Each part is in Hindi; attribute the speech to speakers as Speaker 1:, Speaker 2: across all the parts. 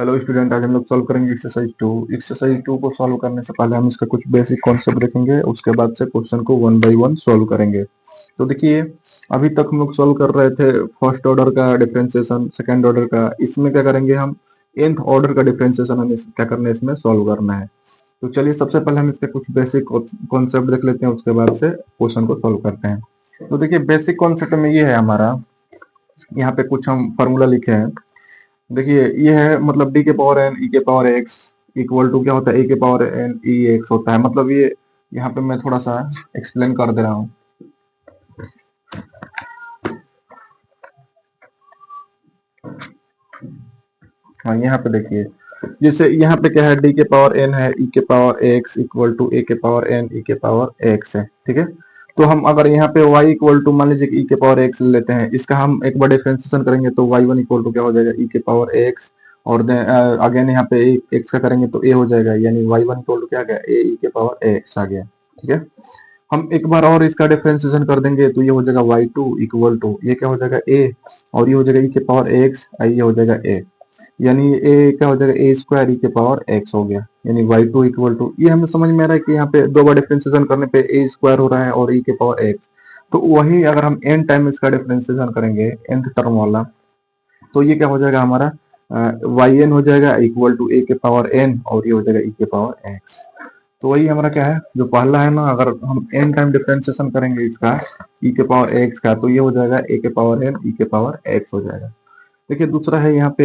Speaker 1: हेलो स्टूडेंट, आज हम लोग सॉल्व करेंगे एक्सरसाइज 2 को सॉल्व करने से पहले हम इसका कुछ बेसिक कॉन्सेप्ट देखेंगे। उसके बाद से क्वेश्चन को वन बाय वन सॉल्व करेंगे। तो देखिए, अभी तक हम लोग सॉल्व कर रहे थे फर्स्ट ऑर्डर का डिफरेंशिएशन, सेकंड ऑर्डर का। इसमें क्या करेंगे हम, nth ऑर्डर का डिफरेंशिएशन हमें क्या करना है, इसमें सॉल्व करना है। तो चलिए, सबसे पहले हम इसके कुछ बेसिक कॉन्सेप्ट देख लेते हैं, उसके बाद से क्वेश्चन को सॉल्व करते हैं। तो देखिए, बेसिक कॉन्सेप्ट में ये है हमारा, यहाँ पे कुछ हम फॉर्मूला लिखे हैं। देखिए, ये है मतलब डी के पावर एन ई के पावर एक्स इक्वल टू क्या होता है, ए के पावर एन ई एक्स होता है। मतलब ये यहाँ पे मैं थोड़ा सा एक्सप्लेन कर दे रहा हूँ। हाँ, यहाँ पे देखिए, जैसे यहाँ पे क्या है, डी के पावर एन है, ई के power x equal to a के पावर एन ई के पावर एक्स है। ठीक है, तो हम अगर यहाँ पे y इक्वल टू मान लीजिए ई के पावर एक्स लेते हैं, इसका हम एक बार डिफरेंशिएशन करेंगे तो y1 इक्वल टू क्या हो जाएगा, ई के पावर एक्स। और अगेन यहाँ पे एक्स का करेंगे तो a हो जाएगा, यानी y1 इक्वल टू क्या आ गया, a ई के पावर एक्स आ गया। ठीक है, हम एक बार और इसका डिफरेंशिएशन कर देंगे तो ये हो जाएगा y2 इक्वल टू, ये क्या हो जाएगा a, और ये हो जाएगा ई के पावर एक्स, ये हो जाएगा a, यानी ए क्या हो जाएगा, ए स्क्वायर ई के पावर एक्स हो गया। यानी y2 इक्वल टू, ये हमें समझ में आ रहा है कि यहाँ पे दो बार डिफरेंशिएशन करने पे ए स्क्वायर हो रहा है और ई के पावर एक्स। तो वही अगर हम n टाइम इसका डिफरेंशिएशन करेंगे, nth टर्म वाला, तो ये क्या हो जाएगा हमारा, yn हो जाएगा इक्वल टू ए के पावर n, और ये हो जाएगा ई के पावर एक्स। तो वही हमारा क्या है, जो पहला है ना, अगर हम n टाइम डिफरेंशिएशन करेंगे इसका ई के पावर एक्स का, तो ये हो जाएगा ए के पावर n ई के पावर एक्स हो जाएगा। देखिए, दूसरा है यहाँ पे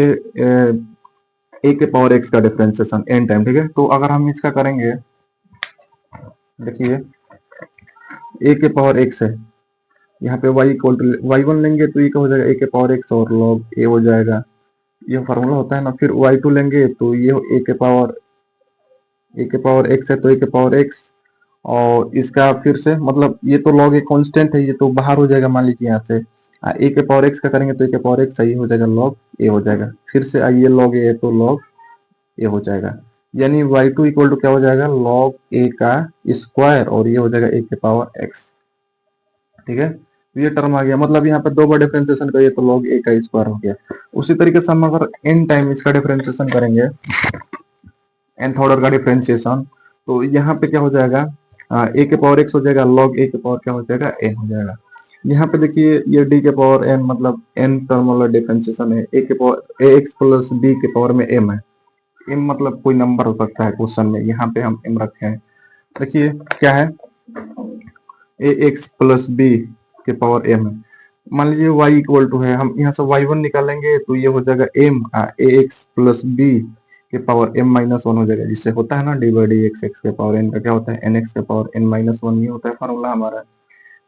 Speaker 1: ए के पावर एक्स का डिफरेंशिएशन n टाइम। ठीक है, तो अगर हम इसका करेंगे, देखिए ए के पावर एक्स है, यहाँ पे y इक्वल टू y1 लेंगे तो ये क्या हो जाएगा, ए के पावर एक्स और log ए हो जाएगा। ये फॉर्मूला होता है ना। फिर y2 लेंगे तो ये ए के पावर एक्स है, तो ए के पावर एक्स, और इसका फिर से मतलब ये तो log ए कांस्टेंट है, ये तो बाहर हो जाएगा मान लीजिए यहाँ से। ए के पावर एक्स का करेंगे तो ए के पावर एक्स, ये हो जाएगा log ए हो जाएगा। फिर से ये log ए है तो log ए हो जाएगा, यानी y2 इक्वल टू क्या हो जाएगा, log ए का स्क्वायर, और ये हो जाएगा ए के पावर एक्स। ठीक है, तो ये टर्म आ गया, मतलब यहाँ पे दो बार डिफरेंशिएशन करिए तो log ए का स्क्वायर हो गया। उसी तरीके से हम अगर n टाइम इसका डिफरेंशिएशन करेंगे, nth ऑर्डर का डिफरेंशिएशन, तो यहाँ पे क्या हो जाएगा, ए के पावर एक्स हो जाएगा, log ए के पावर क्या हो जाएगा, ए हो जाएगा। यहाँ पे देखिए, ये डी के पावर n मतलब n टर्म वाला डिफरेंशिएशन है, ए के पावर ए एक्स प्लस बी के पावर में m है। m मतलब कोई नंबर हो सकता है क्वेश्चन में, यहाँ पे हम m रखे हैं। देखिए क्या है, ए एक्स प्लस बी के पावर m है। मान लीजिए y इक्वल टू है, हम यहाँ से y1 निकालेंगे तो ये हो जाएगा m ए एक्स प्लस बी के पावर m माइनस वन हो जाएगा, जिससे होता है ना D by D x, x के पावर n का क्या होता है, एन एक्स के पावर n माइनस वन, ये होता है फॉर्मूला हमारा।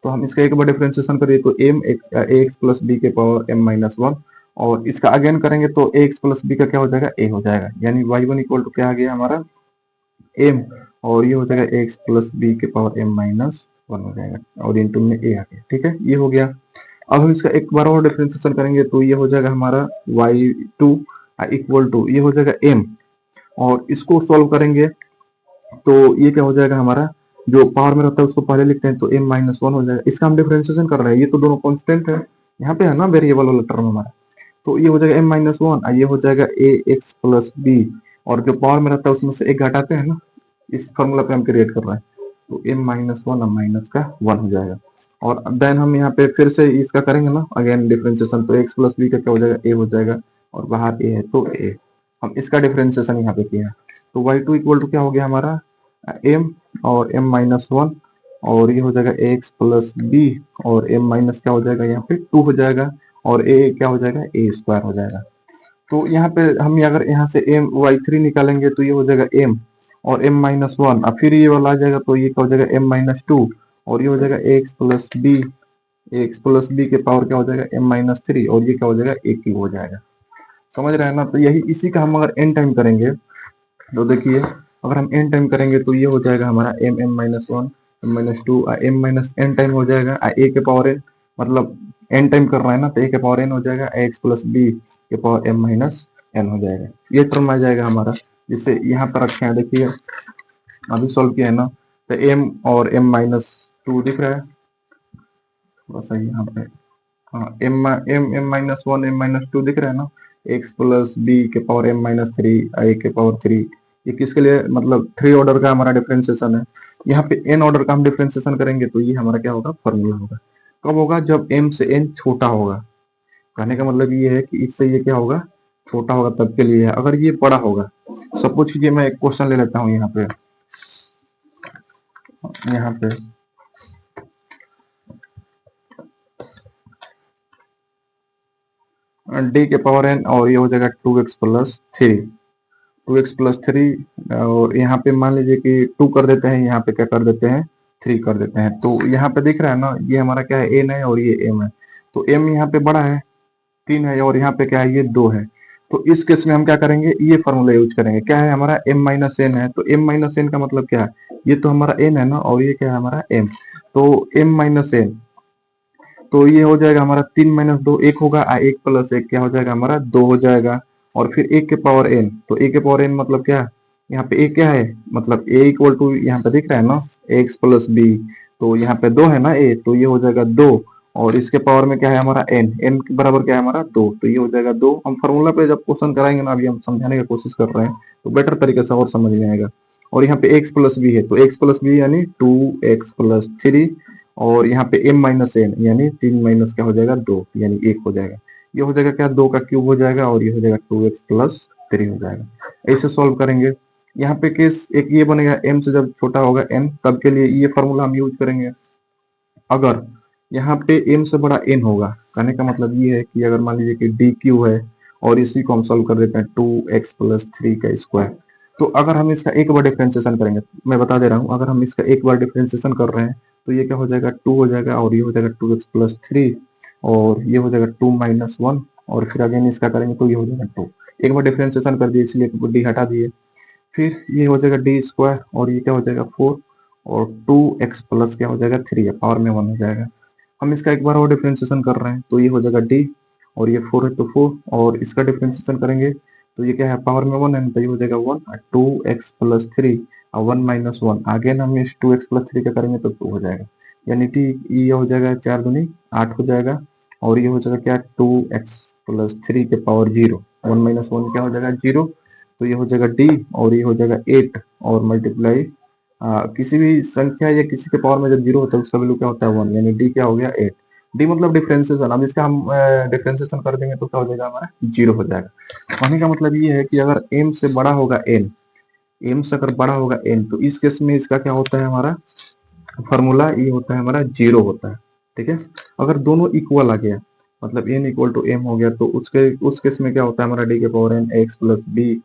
Speaker 1: तो हम इसका एक बार डिफरेंशिएशन करिए तो m ए एक्स प्लस बी के पावर m माइनस वन, और इसका अगेन करेंगे तो ए एक्स प्लस बी का क्या हो जाएगा, a हो जाएगा। यानी y1 इक्वल टू क्या आ गया हमारा, m, और ये हो जाएगा एक्स प्लस बी के पावर m माइनस वन हो जाएगा, और इंटू में a आ गया। ठीक है, ये हो गया। अब हम इसका एक बार और डिफरेंशिएशन करेंगे तो ये हो जाएगा हमारा y2 इक्वल टू, ये हो जाएगा m, और इसको सॉल्व करेंगे तो ये क्या हो जाएगा हमारा, जो पावर में रहता है उसको पहले लिखते हैं तो m माइनस वन हो जाएगा। इसका हम डिफरेंशिएशन कर रहे हैं, ये तो दोनों कांस्टेंट है, यहाँ पे है ना वेरिएबल वाला टर्म हमारा, तो ये हो जाएगा m माइनस वन, ये हो जाएगा ए एक्स प्लस बी, और जो पावर में रहता है उसमें से एक घटाते हैं ना, इस फॉर्मूला पे हम क्रिएट कर रहे हैं, तो m माइनस वन और माइनस का वन हो जाएगा। और देन हम यहाँ पे फिर से इसका करेंगे ना अगेन डिफरेंशिएशन, तो x प्लस बी का क्या हो जाएगा, a हो जाएगा, और बाहर a है तो a। हम इसका डिफरेंशिएशन यहाँ पे किया, तो y2 इक्वल टू क्या हो गया हमारा, m और m माइनस वन, और ये हो जाएगा एक्स प्लस बी, और m माइनस क्या हो जाएगा यहाँ पे टू हो जाएगा, और a क्या हो जाएगा, a स्क्वायर हो जाएगा। तो यहाँ पे हम अगर यहाँ से m y3 निकालेंगे तो ये हो जाएगा m और m माइनस वन, अब फिर ये वाला आ जाएगा तो ये क्या हो जाएगा m माइनस टू, और ये हो जाएगा एक्स प्लस बी के पावर क्या हो जाएगा m माइनस थ्री, और ये क्या हो जाएगा एक ही हो जाएगा। समझ रहे हैं ना। तो यही इसी का हम अगर n टाइम करेंगे तो देखिए, अगर हम n टाइम करेंगे तो ये हो जाएगा हमारा m m minus one m minus two, m minus n time हो जाएगा a के पावर n, मतलब n टाइम कर रहा है ना तो a के पावर n हो जाएगा, x प्लस b के पावर m माइनस n हो जाएगा। ये टर्म आ जाएगा हमारा, जिससे यहाँ पर रखे हैं, देखिए अभी सॉल्व किया है ना, तो m और m माइनस टू दिख रहा है थोड़ा सा यहाँ पे, हाँ m minus one m minus two दिख रहा है ना, एक्स प्लस बी के पावर एम माइनस थ्री ए के पावर थ्री, ये किसके लिए, मतलब थ्री ऑर्डर का हमारा डिफरेंशिएशन है। यहाँ पे एन ऑर्डर का हम डिफरेंशिएशन करेंगे तो ये हमारा क्या होगा, फॉर्मूला होगा। कब होगा, जब एम से एन छोटा होगा। कहने का मतलब ये है कि इससे ये क्या होगा, छोटा होगा तब के लिए है। अगर ये बड़ा होगा, सपोज कीजिए मैं एक क्वेश्चन ले लेता हूँ यहाँ पे डी के पावर एन और ये हो जाएगा two x plus three, two x plus three, और यहाँ पे मान लीजिए कि टू कर देते हैं, यहाँ पे क्या कर देते हैं, थ्री कर देते हैं। तो यहाँ पे दिख रहा है ना, ये हमारा क्या है, एन है और ये एम है। तो एम यहाँ पे बड़ा है, तीन है, और यहाँ पे क्या है, ये दो है। तो इस केस में हम क्या करेंगे, ये फॉर्मूला यूज करेंगे। क्या है हमारा, एम माइनस एन है। तो एम माइनस एन का मतलब क्या है, ये तो हमारा एन है ना, और ये क्या है हमारा एम। तो एम माइनस एन, तो ये हो जाएगा हमारा तीन माइनस दो एक होगा, एक प्लस एक क्या हो जाएगा हमारा, दो हो जाएगा। और फिर एक के पावर एन, तो ए के पावर एन मतलब क्या, यहाँ पे ए क्या है, मतलब ए इक्वल टू यहाँ पे दिख रहा है ना, एक्स प्लस बी। तो यहाँ पे दो है ना ए, तो ये हो जाएगा दो, और इसके पावर में क्या है हमारा एन, एन के बराबर क्या है हमारा दो, तो ये हो जाएगा दो। हम फॉर्मूला पे जब क्वेश्चन कराएंगे ना, अभी हम समझाने की कोशिश कर रहे हैं तो बेटर तरीके से और समझ में आएगा। और यहाँ पे एक्स प्लस बी है, तो एक्स प्लस बी यानी टू एक्स प्लस थ्री, और यहाँ पे m माइनस एन यानी तीन माइनस क्या हो जाएगा, दो, यानी एक हो जाएगा। ये हो जाएगा क्या, दो का क्यूब हो जाएगा, और ये हो जाएगा टू एक्स प्लस थ्री हो जाएगा। ऐसे सॉल्व करेंगे। यहाँ पे केस एक ये बनेगा, m से जब छोटा होगा n तब के लिए ये फॉर्मूला हम यूज करेंगे। अगर यहाँ पे m से बड़ा n होगा, कहने का मतलब ये है कि अगर मान लीजिए कि डी क्यू है, और इसी को हम सॉल्व कर देते हैं टू एक्स प्लस थ्री का स्क्वायर। तो अगर हम इसका एक बार डिफरेंशिएशन करेंगे, मैं बता दे रहा हूँ, अगर हम इसका एक बार डिफरेंशिएशन कर रहे हैं तो ये क्या हो जाएगा, टू हो जाएगा, और ये हो जाएगा टू एक्स प्लस थ्री, और ये हो जाएगा टू माइनस वन, और फिर अगेन इसका करेंगे तो ये हो जाएगा टू। एक बार डिफरेंशिएशन कर दिए इसलिए डी हटा दिए। फिर ये हो जाएगा डी स्क्वायर, और ये क्या हो जाएगा फोर, और टू एक्स प्लस क्या हो जाएगा थ्री है, पावर में वन हो जाएगा। हम इसका एक बार और डिफरेंशिएशन कर रहे हैं तो ये हो जाएगा डी, और ये फोर है तो फोर, और इसका डिफरेंशिएशन करेंगे तो ये क्या है, पावर में वन है तो ये हो जाएगा one, two x plus three और वन माइनस वन। अगेन हम इस टू एक्स प्लस थ्री का करेंगे तो टू हो जाएगा, यानी टी ये हो जाएगा चार दूनी आठ हो जाएगा, और ये हो जाएगा क्या, टू एक्स प्लस थ्री के power zero, one minus one क्या हो जाएगा जीरो, तो ये हो जाएगा डी, और ये हो जाएगा एट, और मल्टीप्लाई किसी भी संख्या या किसी के पावर में जब जीरो होता है उसका वैल्यू क्या होता है वन, यानी डी क्या हो गया एट। डी मतलब डिफरेंशिएशन, अब इसका हम डिफरेंशिएशन कर देंगे तो क्या हो जाएगा हमारा, जीरो हो जाएगा। कहने का मतलब ये है कि अगर m से बड़ा होगा n, m से अगर बड़ा होगा n, तो इस केस में इसका क्या होता है हमारा फॉर्मूला, ये होता है हमारा जीरो होता है। ठीक है, अगर दोनों इक्वल आ गया, मतलब n इक्वल टू m हो गया, तो उस केस में क्या होता है हमारा d के power n x plus b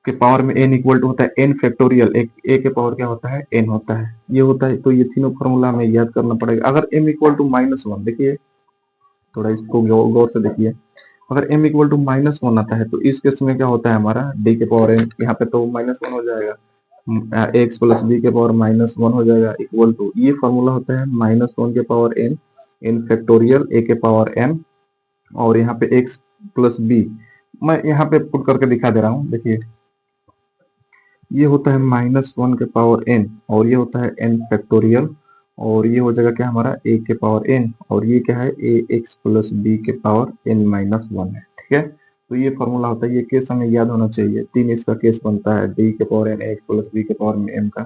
Speaker 1: के पावर में n इक्वल टू होता है n फैक्टोरियल, एक a के पावर क्या होता है n होता है, ये होता है। तो ये तीनों फॉर्मूला हमें याद करना पड़ेगा। अगर m equal to minus one, देखिए थोड़ा इसको गौर से देखिए, अगर m equal to minus one आता है तो इस केस में क्या होता है हमारा d के पावर n, यहाँ पे तो माइनस वन हो जाएगा, एक्स प्लस बी के पावर माइनस वन हो जाएगा, इक्वल टू ये फॉर्मूला होता है माइनस वन के power n, n factorial a के पावर n, और यहाँ पे x प्लस बी मैं यहाँ पे पुट करके दिखा दे रहा हूँ। देखिए ये होता है माइनस वन के पावर n, और ये होता है n फैक्टोरियल, और ये हो जाएगा क्या हमारा a के पावर n, और ये क्या है a x प्लस बी के पावर n माइनस वन है। ठीक है, तो ये फॉर्मूला होता है, ये केस हमें याद होना चाहिए। तीन इसका केस बनता है, d के power n x plus B के पावर में m का।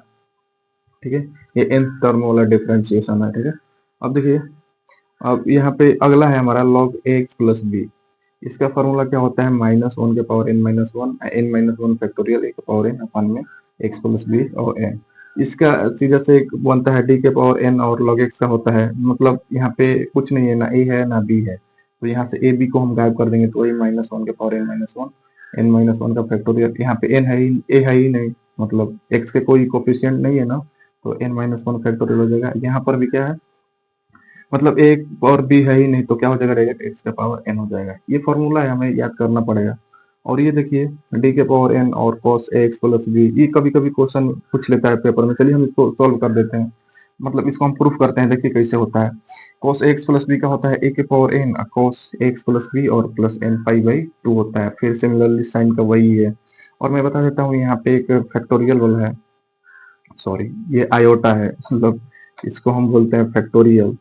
Speaker 1: ठीक है, ये n टर्म वाला डिफरेंशिएशन है। ठीक है, अब देखिए, अब यहाँ पे अगला है हमारा log ax प्लस बी। इसका फॉर्मूला क्या होता है, माइनस वन के power n minus one, n minus one factorial a के पावर n अपन में x प्लस बी और n। इसका सीधा से एक बनता है d के पावर n, और log x का होता है, मतलब यहाँ पे कुछ नहीं है, ना a है ना b है, तो यहाँ से a b को हम गायब कर देंगे तो वही माइनस वन के power n minus one, n minus one का फैक्टोरियल। यहाँ पे n है ही, a है ही नहीं, मतलब x के कोई कोफिशिएंट नहीं है ना, तो n माइनस वन फैक्टोरियल हो जाएगा। यहाँ पर भी क्या है, मतलब एक और बी है ही नहीं, तो क्या हो जाएगा, डायरेक्ट एक्स का पावर एन हो जाएगा। ये फॉर्मूला है, हमें याद करना पड़ेगा। और ये देखिए डी के पावर एन और कॉस एक्स प्लस बी, ये कभी कभी क्वेश्चन पूछ लेता है पेपर में। चलिए हम इसको सॉल्व कर देते हैं, मतलब इसको हम प्रूफ करते हैं। देखिए कैसे होता है, कॉस एक्स प्लस बी का होता है ए के power n cos x plus b और plus n pi by two होता है। फिर सिमिलरली साइन का वही है। और मैं बता देता हूँ, यहाँ पे एक फैक्टोरियल वाला है, सॉरी ये आयोटा है, मतलब इसको हम बोलते हैं फैक्टोरियल,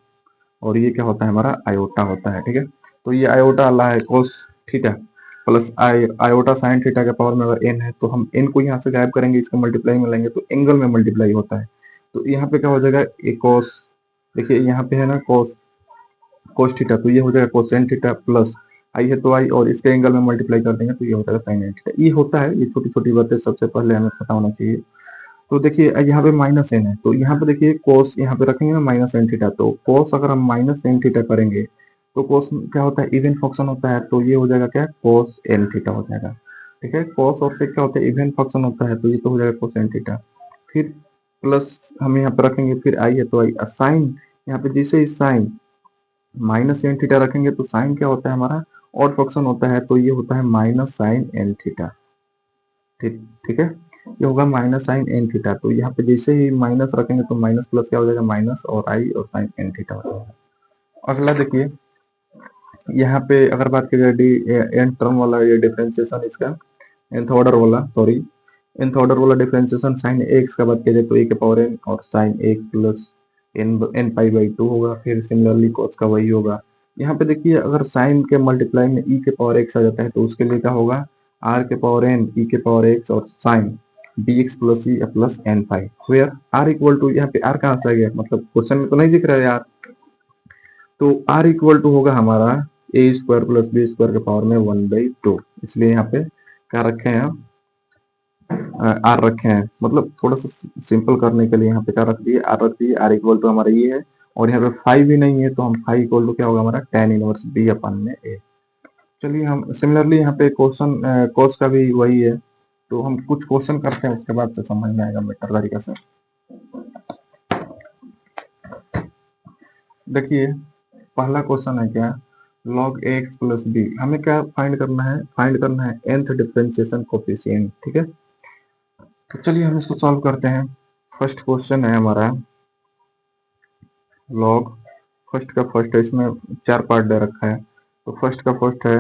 Speaker 1: और ये क्या होता है हमारा आयोटा होता है। ठीक है, तो ये आयोटा वाला है, कोस थीटा प्लस आई आयोटा साइन थीटा के पावर में अगर एन है तो हम एन को यहाँ से गायब करेंगे, इसका मल्टीप्लाई में लेंगे तो एंगल में मल्टीप्लाई होता है। तो यहाँ पे क्या हो जाएगा, एक कोस, देखिए यहाँ पे है ना कोस कोस थीटा, तो ये हो जाएगा कोसेन थीटा प्लस आई है तो आई, और इसके एंगल में मल्टीप्लाई कर देंगे तो ये हो जाएगा साइन एन थीटा। ये होता है, ये छोटी छोटी बातें सबसे पहले हमें पता होना चाहिए। तो देखिए यहाँ पे माइनस एन है, तो यहाँ पे देखिए कोस यहाँ पे रखेंगे ना माइनस एन थीटा, तो कोस अगर हम माइनस एन थीटा करेंगे तो कोस क्या होता है, इवन फंक्शन होता है, तो ये हो जाएगा क्या, कोस एन थीटा हो जाएगा। ठीक है, कोस और सेक क्या होता है, इवन फंक्शन होता है, तो ये तो हो जाएगा कोस एन थीटा। फिर प्लस हम यहाँ पे रखेंगे, फिर आई है तो आई, साइन यहाँ पे जैसे ही साइन माइनस एन थीटा रखेंगे तो साइन क्या होता है हमारा, ऑड फंक्शन होता है, तो ये होता है माइनस साइन एन थीटा। ठीक ठीक है, ये होगा माइनस साइन एन थीटा। तो यहाँ पे जैसे ही माइनस रखेंगे तो माइनस प्लस क्या हो जाएगा, माइनस और आई और साइन एन थीटा हो जाएगा। अगला देखिए यहाँ पे अगर बात की जाए डी एन टर्म वाला ये डिफरेंशिएशन इसका nth ऑर्डर वाला, सॉरी nth ऑर्डर वाला डिफरेंशिएशन साइन एक्स का बात किया जाए तो ए के पावर एन और sine x plus n pi by two होगा। फिर सिमिलरली कॉस का वही होगा। यहाँ पे देखिए अगर साइन के मल्टीप्लाई में ई के पावर एक्स आ जाता है तो उसके लिए क्या होगा, आर के पावर एन ई के पावर एक्स और sine d x plus e plus n pi, where r equal to, यहाँ पे आर कहाँ से आ गया, मतलब क्वेश्चन में तो नहीं दिख रहा है यार, तो आर इक्वल टू होगा हमारा ए स्क्वायर प्लस बी स्क्वायर के पावर में 1/2, इसलिए यहाँ पे क्या रखे हैं, आर रखे हैं, मतलब थोड़ा सा सिंपल करने के लिए यहाँ पे क्या रख दिए, आर रख दिए। आर इक्वल टू हमारा ये है और यहाँ पे फाइव भी नहीं है तो हम फाइव इक्वल टू क्या होगा हमारा tan इनवर्स बी अपन में ए। चलिए हम सिमिलरली यहाँ पे क्वेश्चन कोस का भी वही है, तो हम कुछ क्वेश्चन करते हैं उसके बाद से समझ में आएगा बेटर तरीके से। देखिए पहला क्वेश्चन है क्या, log x प्लस बी, हमें क्या फाइंड करना है, फाइंड करना है nth डिफरेंशिएशन कोफिशिएंट। ठीक है, तो चलिए हम इसको सॉल्व करते हैं। फर्स्ट क्वेश्चन है हमारा log, फर्स्ट का फर्स्ट है, इसमें चार पार्ट दे रखा है, तो फर्स्ट का फर्स्ट है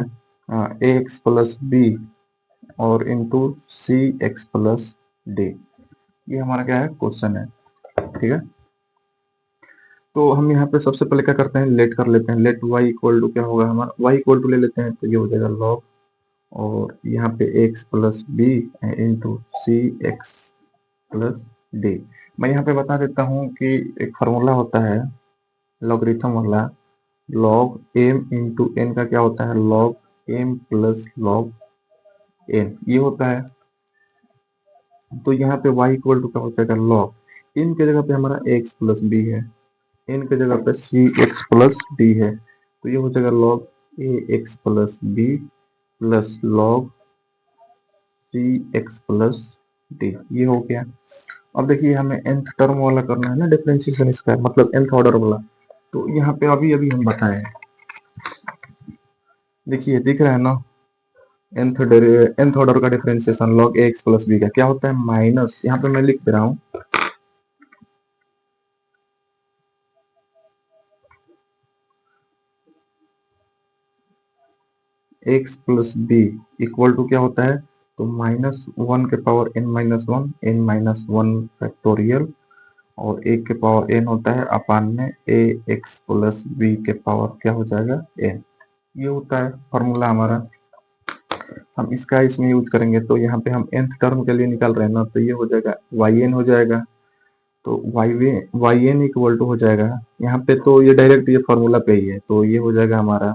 Speaker 1: ax प्लस बी और इंटू सी एक्स प्लस डी, ये हमारा क्या है क्वेश्चन है। ठीक है, तो हम यहाँ पे सबसे पहले क्या करते हैं, लेट कर लेते हैं, लेट y इक्वल टू क्या होगा हमारा, y इक्वल टू ले लेते हैं तो ये हो जाएगा log, और यहाँ पे x प्लस बी इंटू सी एक्स प्लस डी। मैं यहाँ पे बता देता हूँ कि एक फार्मूला होता है लॉगरिथम वाला, log m इंटू एन का क्या होता है, log m plus log n, ये होता है। तो यहाँ पे y इक्वल टू क्या हो जाएगा, log n के जगह पे हमारा x प्लस बी है, n के जगह पे सी एक्स प्लस डी है, तो ये हो जाएगा log a x plus b plus log c x plus d, ये हो गया। अब देखिए हमें nth टर्म वाला करना है ना डिफरेंशिएशन इसका, मतलब nth ऑर्डर वाला, तो यहाँ पे अभी अभी हम बताएं, देखिए दिख रहा है ना, nth ऑर्डर का differentiation log a x plus B का क्या होता है, माइनस, यहाँ पे मैं लिख दे रहा हूँ x plus b equal to क्या होता है, तो माइनस वन के power N minus one factorial और एक के पावर एन होता है अपान में ए एक्स प्लस बी के पावर क्या हो जाएगा एन, ये होता है फॉर्मूला हमारा। हम इसका इसमें यूज करेंगे, तो यहाँ पे हम nth टर्म के लिए निकाल रहे हैं ना, तो ये हो जाएगा वाई एन हो जाएगा, तो वाई एन इक्वल टू हो जाएगा यहाँ पे, तो ये डायरेक्ट ये फॉर्मूला पे ही है, तो ये हो जाएगा हमारा,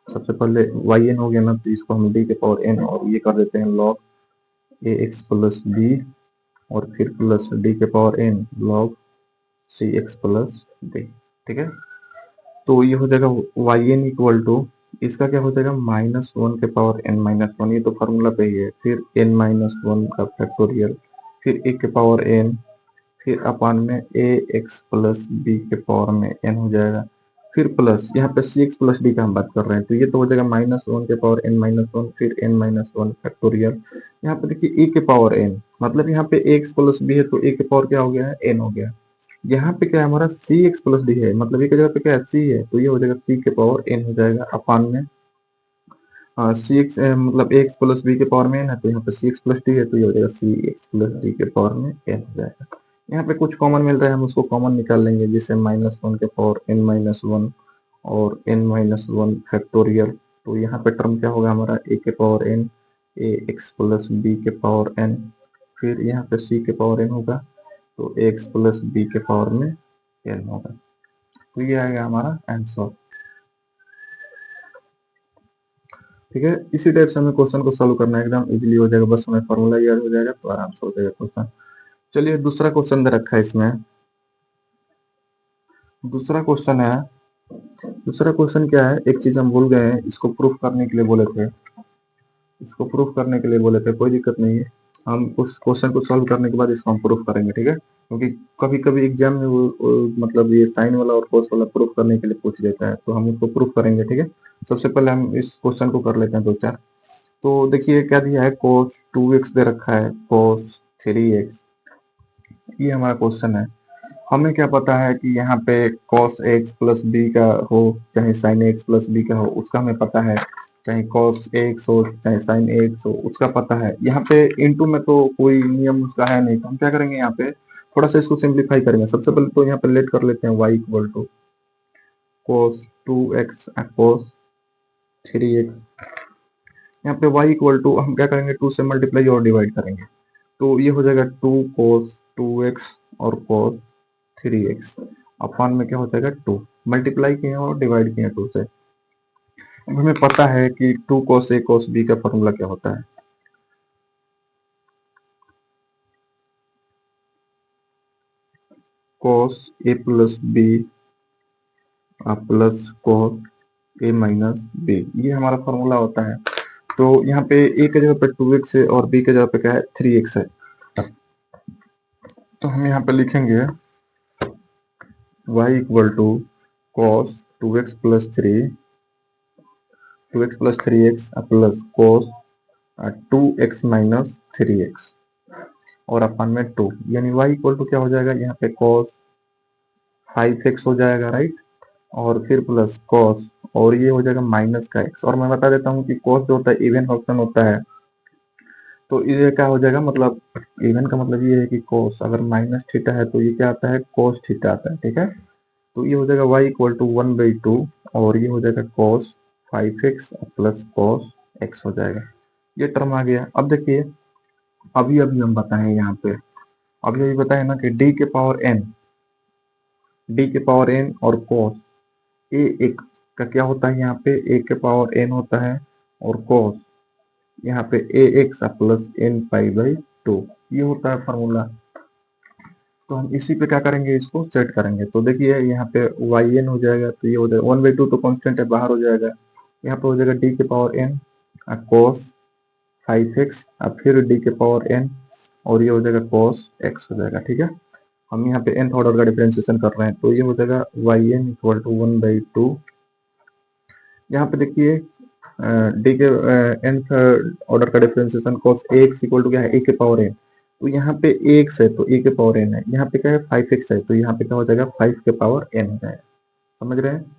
Speaker 1: सबसे पहले वाई एन हो गया ना, तो इसको हम डी के पावर एन और ये कर देते हैं लॉग ए एक्स प्लस बी और फिर प्लस डी के power N log c x plus D. ठीक है, तो ये हो जाएगा वाई एन इक्वल टू, इसका क्या हो जाएगा माइनस वन के पावर एन माइनस वन, ये तो फॉर्मूला पे ही है, फिर एन माइनस वन का फैक्टोरियल, फिर ए के पावर एन, फिर अपान में ए एक्स प्लस बी के पावर में एन हो जाएगा, फिर प्लस यहाँ पे सी एक्स प्लस डी का हम बात कर रहे हैं, तो ये तो हो जाएगा माइनस वन के पावर एन माइनस वन, फिर एन माइनस वन फैक्टोरियल, यहाँ पे देखिए ए के पावर एन, मतलब यहाँ पे एक्स प्लस बी है तो ए के पावर क्या हो गया है, एन हो गया। यहाँ पे क्या है हमारा सी एक्स प्लस डी है, मतलब एक जगह पे क्या है सी है, तो ये हो जाएगा सी के पावर एन हो जाएगा अपान में सी एक्स, मतलब एक्स प्लस बी के पावर में एन है, तो यहाँ पे सी एक्स प्लस डी है, तो ये हो जाएगा सी एक्स प्लस डी के पावर में एन हो जाएगा। यहाँ पे कुछ कॉमन मिल रहा है, हम उसको कॉमन निकाल लेंगे, जिससे माइनस वन के पावर एन माइनस वन और एन माइनस वन फैक्टोरियल तो यहाँ पे टर्म क्या होगा हमारा ए के power N A x plus B के पावर एन, फिर यहाँ पे सी के पावर एन होगा तो ए एक्स प्लस बी के पावर में एन होगा। तो ये आएगा हमारा आंसर। ठीक है, इसी टाइप से हमें क्वेश्चन को सॉल्व करना है, एकदम इजीली हो जाएगा, बस हमें फॉर्मूला याद हो जाएगा तो आराम से हो जाएगा क्वेश्चन। चलिए दूसरा क्वेश्चन दे रखा है इसमें। दूसरा क्वेश्चन है, दूसरा क्वेश्चन क्या है, एक चीज हम भूल गए हैं, इसको प्रूफ करने के लिए बोले थे, इसको प्रूफ करने के लिए बोले थे, कोई दिक्कत नहीं है, हम उस क्वेश्चन को सॉल्व करने के बाद इसको हम प्रूफ करेंगे। ठीक है, क्योंकि कभी कभी एग्जाम में मतलब ये साइन वाला और कोस वाला प्रूफ करने के लिए पूछ लेता है, तो हम उसको प्रूफ करेंगे। ठीक है, सबसे पहले हम इस क्वेश्चन को कर लेते हैं दो चार। तो देखिए क्या दिया है, cos 2x दे रखा है, cos 3x, ये हमारा क्वेश्चन है। हमें क्या पता है कि यहाँ पे cos x प्लस बी का हो चाहे sin x प्लस बी का हो, उसका हमें पता है, चाहे cos x हो चाहे sin x हो उसका पता है। यहाँ पे इनटू में तो कोई नियम उसका है नहीं, तो हम क्या करेंगे, यहाँ पे थोड़ा सा इसको सिंप्लीफाई करेंगे। सबसे पहले तो यहाँ पे लेट कर लेते हैं y equal to cos 2x cos 3x। यहाँ पे y इक्वल टू हम क्या करेंगे, 2 से मल्टीप्लाई और डिवाइड करेंगे, तो ये हो जाएगा 2 cos 2x और cos 3x अपान में क्या हो जाएगा 2, मल्टीप्लाई किए और डिवाइड किए 2 से। अब हमें पता है कि 2 cos a cos b का फॉर्मूला क्या होता है, cos a plus b plus cos a minus b, ये हमारा फॉर्मूला होता है। तो यहाँ पे a के जगह पे 2x है और b के जगह पे क्या है 3x है, तो हम यहाँ पे लिखेंगे y equal to cos 2x plus 3x plus cos 2x minus 3x और अपन में 2, यानी y इक्वल टू क्या हो जाएगा, यहाँ पे cos 5x हो जाएगा, राइट, और फिर प्लस cos और ये हो जाएगा माइनस का x। और मैं बता देता हूँ कि cos जो होता है इवन फंक्शन होता है, तो ये क्या हो जाएगा, मतलब इवन का मतलब ये है कि cos अगर माइनस थीटा है तो ये क्या आता है cos थीटा आता है। ठीक है, तो ये हो जाएगा y इक्वल टू 1/2 और ये हो जाएगा cos 5x plus cos x हो जाएगा, ये टर्म आ गया। अब देखिए अभी अभी हम बताएं यहाँ पे, अभी अभी बताए ना कि d के पावर n और cos ax का क्या होता है, यहाँ पे a के पावर n होता है और cos यहाँ पे ax plus n pi by 2, ये होता है फॉर्मूला। तो हम इसी पे क्या करेंगे, इसको सेट करेंगे। तो देखिए यहाँ पे yn हो जाएगा, तो ये हो जाएगा 1/2 तो कांस्टेंट है बाहर हो जाएगा, यहाँ पे हो जाएगा d के पावर n cos 5x फिर d के पावर n और ये हो जाएगा cos x हो जाएगा। ठीक है, हम यहाँ पे nth ऑर्डर का डिफरेंशिएशन कर रहे हैं, तो ये हो जाएगा yn इक्वल टू 1/2। यहाँ पे देखिए डी के nth ऑर्डर का differentiation cos ax equal to क्या है, a के पावर n, तो यहाँ पे ax है तो a के पावर n है, यहाँ पे क्या है 5x है तो यहाँ पे क्या हो जाएगा 5 के पावर n हो जाएगा, समझ रहे हैं।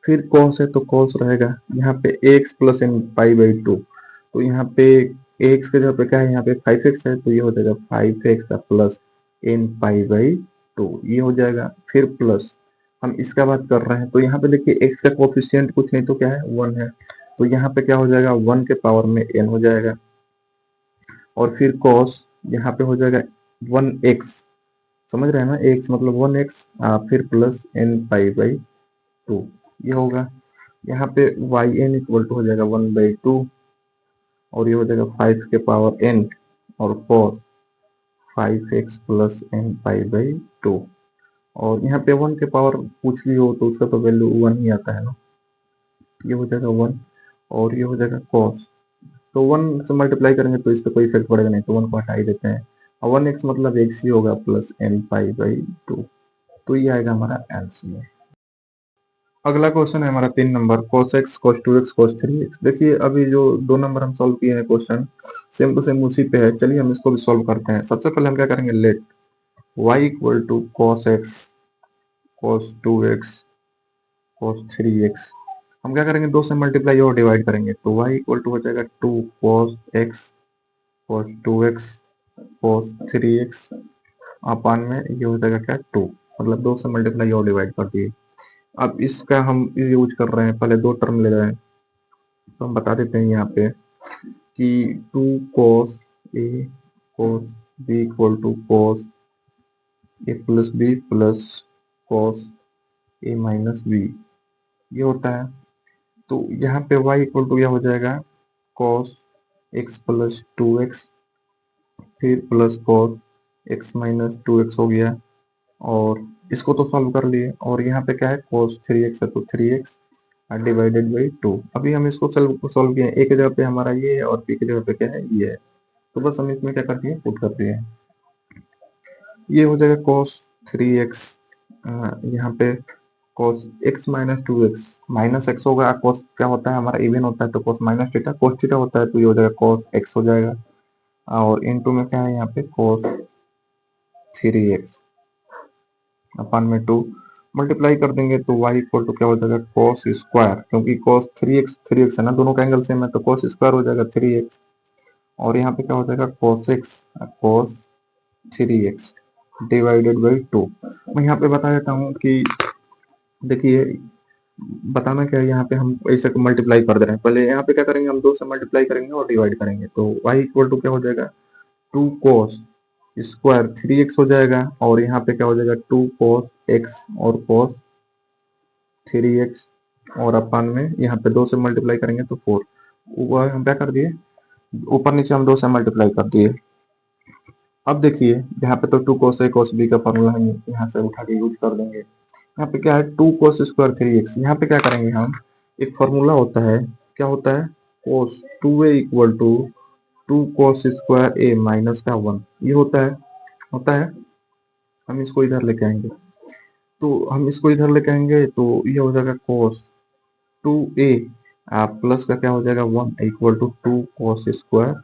Speaker 1: फिर cos है तो cos रहेगा, यहाँ पे ax plus n pi by 2, तो यहाँ पे ax के जगह पे क्या है, यहाँ पे 5x है तो ये हो जाएगा 5x plus n pi by 2, ये हो जाएगा। फिर प्लस हम इसका बात कर रहे हैं, तो यहाँ पे देखिए x का कोफिशिएंट कुछ नहीं तो क्या है 1 है, तो यहाँ पे क्या हो जाएगा 1 के पावर में n हो जाएगा, और फिर cos यहाँ पे हो जाएगा 1x, समझ रहे हैं ना, x मतलब 1x फिर प्लस n पाई बाई 2, ये होगा। यहाँ पे yn इक्वल टू हो जाएगा 1/2 और ये हो जाएगा 5 के पावर n और cos 5x plus n pi by 2, और यहाँ पे 1 के पावर पूछ ली हो तो उसका तो वैल्यू 1 ही आता है ना, ये हो जाएगा 1 और ये हो जाएगा cos, तो 1 से मल्टीप्लाई करेंगे तो इस पर कोई इफेक्ट पड़ेगा नहीं, तो 1 को हटा ही देते हैं, और 1x मतलब x ही होगा प्लस n पाई बाई 2, तो ये आएगा हमारा आंसर। अगला क्वेश्चन है हमारा 3 number, cos x cos 2x cos 3x। देखिए अभी जो 2 नंबर हम सॉल्व किए हैं क्वेश्चन सेम टू सेम उसी पे है, चलिए हम इसको भी सॉल्व करते हैं। सबसे पहले हम क्या करेंगे, let y equal to cos x cos 2x cos 3x, हम क्या करेंगे 2 से मल्टीप्लाई और डिवाइड करेंगे, तो y इक्वल टू हो जाएगा 2 cos x cos 2x cos 3x अपान में ये हो जाएगा क्या 2, मतलब 2 से मल्टीप्लाई और डिवाइड कर दिए। अब इसका हम यूज कर रहे हैं, पहले 2 टर्म ले रहे हैं, तो हम बता देते हैं यहाँ पे कि 2 cos a cos b equal to cos a plus b plus cos a minus b, ये होता है। तो यहाँ पे y इक्वल टू क्या हो जाएगा, cos x प्लस 2x, फिर plus cos x minus 2x हो गया, और इसको तो सॉल्व कर लिए, और यहाँ पे क्या है cos 3x है तो 3x डिवाइडेड बाई 2। अभी हम इसको सॉल्व किए, एक जगह पे हमारा ये है और b की जगह पे क्या है ये है, तो बस हम इसमें क्या कर दिए पुट कर दिए, ये हो जाएगा cos 3x, यहाँ पे cos x minus 2x minus x होगा, cos क्या होता है हमारा इवन होता है तो cos minus theta, cos theta होता है तो ये हो जाएगा cos x हो जाएगा, और इनटू में क्या है यहाँ पे cos 3x अपन में 2 मल्टीप्लाई कर देंगे तो y इक्वल टू क्या हो जाएगा cos स्क्वायर, क्योंकि cos 3x है ना, दोनों का एंगल सेम है तो cos स्क्वायर हो जाएगा 3x, और यहाँ पे क्या हो जाएगा cos x cos 3x divided by 2। मैं यहाँ पे बता देता हूँ कि देखिए बताना क्या है, यहाँ पे हम ऐसे मल्टीप्लाई कर दे रहे हैं, पहले यहाँ पे क्या करेंगे हम 2 से मल्टीप्लाई करेंगे और डिवाइड करेंगे, तो y इक्वल टू क्या हो जाएगा 2 cos स्क्वायर 3x हो जाएगा, और यहाँ पे क्या हो जाएगा 2 cos x और cos 3x, और अपन में यहाँ पे 2 से मल्टीप्लाई करेंगे तो 4, वह हम क्या कर दिए ऊपर नीचे हम 2 से मल्टीप्लाई कर दिए। अब देखिए यहाँ पे तो 2 cos a cos b का फॉर्मूला हम यहाँ से उठा के यूज कर देंगे, यहाँ पे क्या है 2 cos स्क्वायर 3x, यहाँ पे क्या करेंगे हम, एक फॉर्मूला होता है, क्या होता है cos 2a equal to 2 cos square a minus का 1, ये होता है। हम इसको इधर लेके आएंगे, तो हम इसको इधर लेके आएंगे तो ये हो जाएगा cos 2a प्लस का क्या हो जाएगा 1 equal to 2 cos square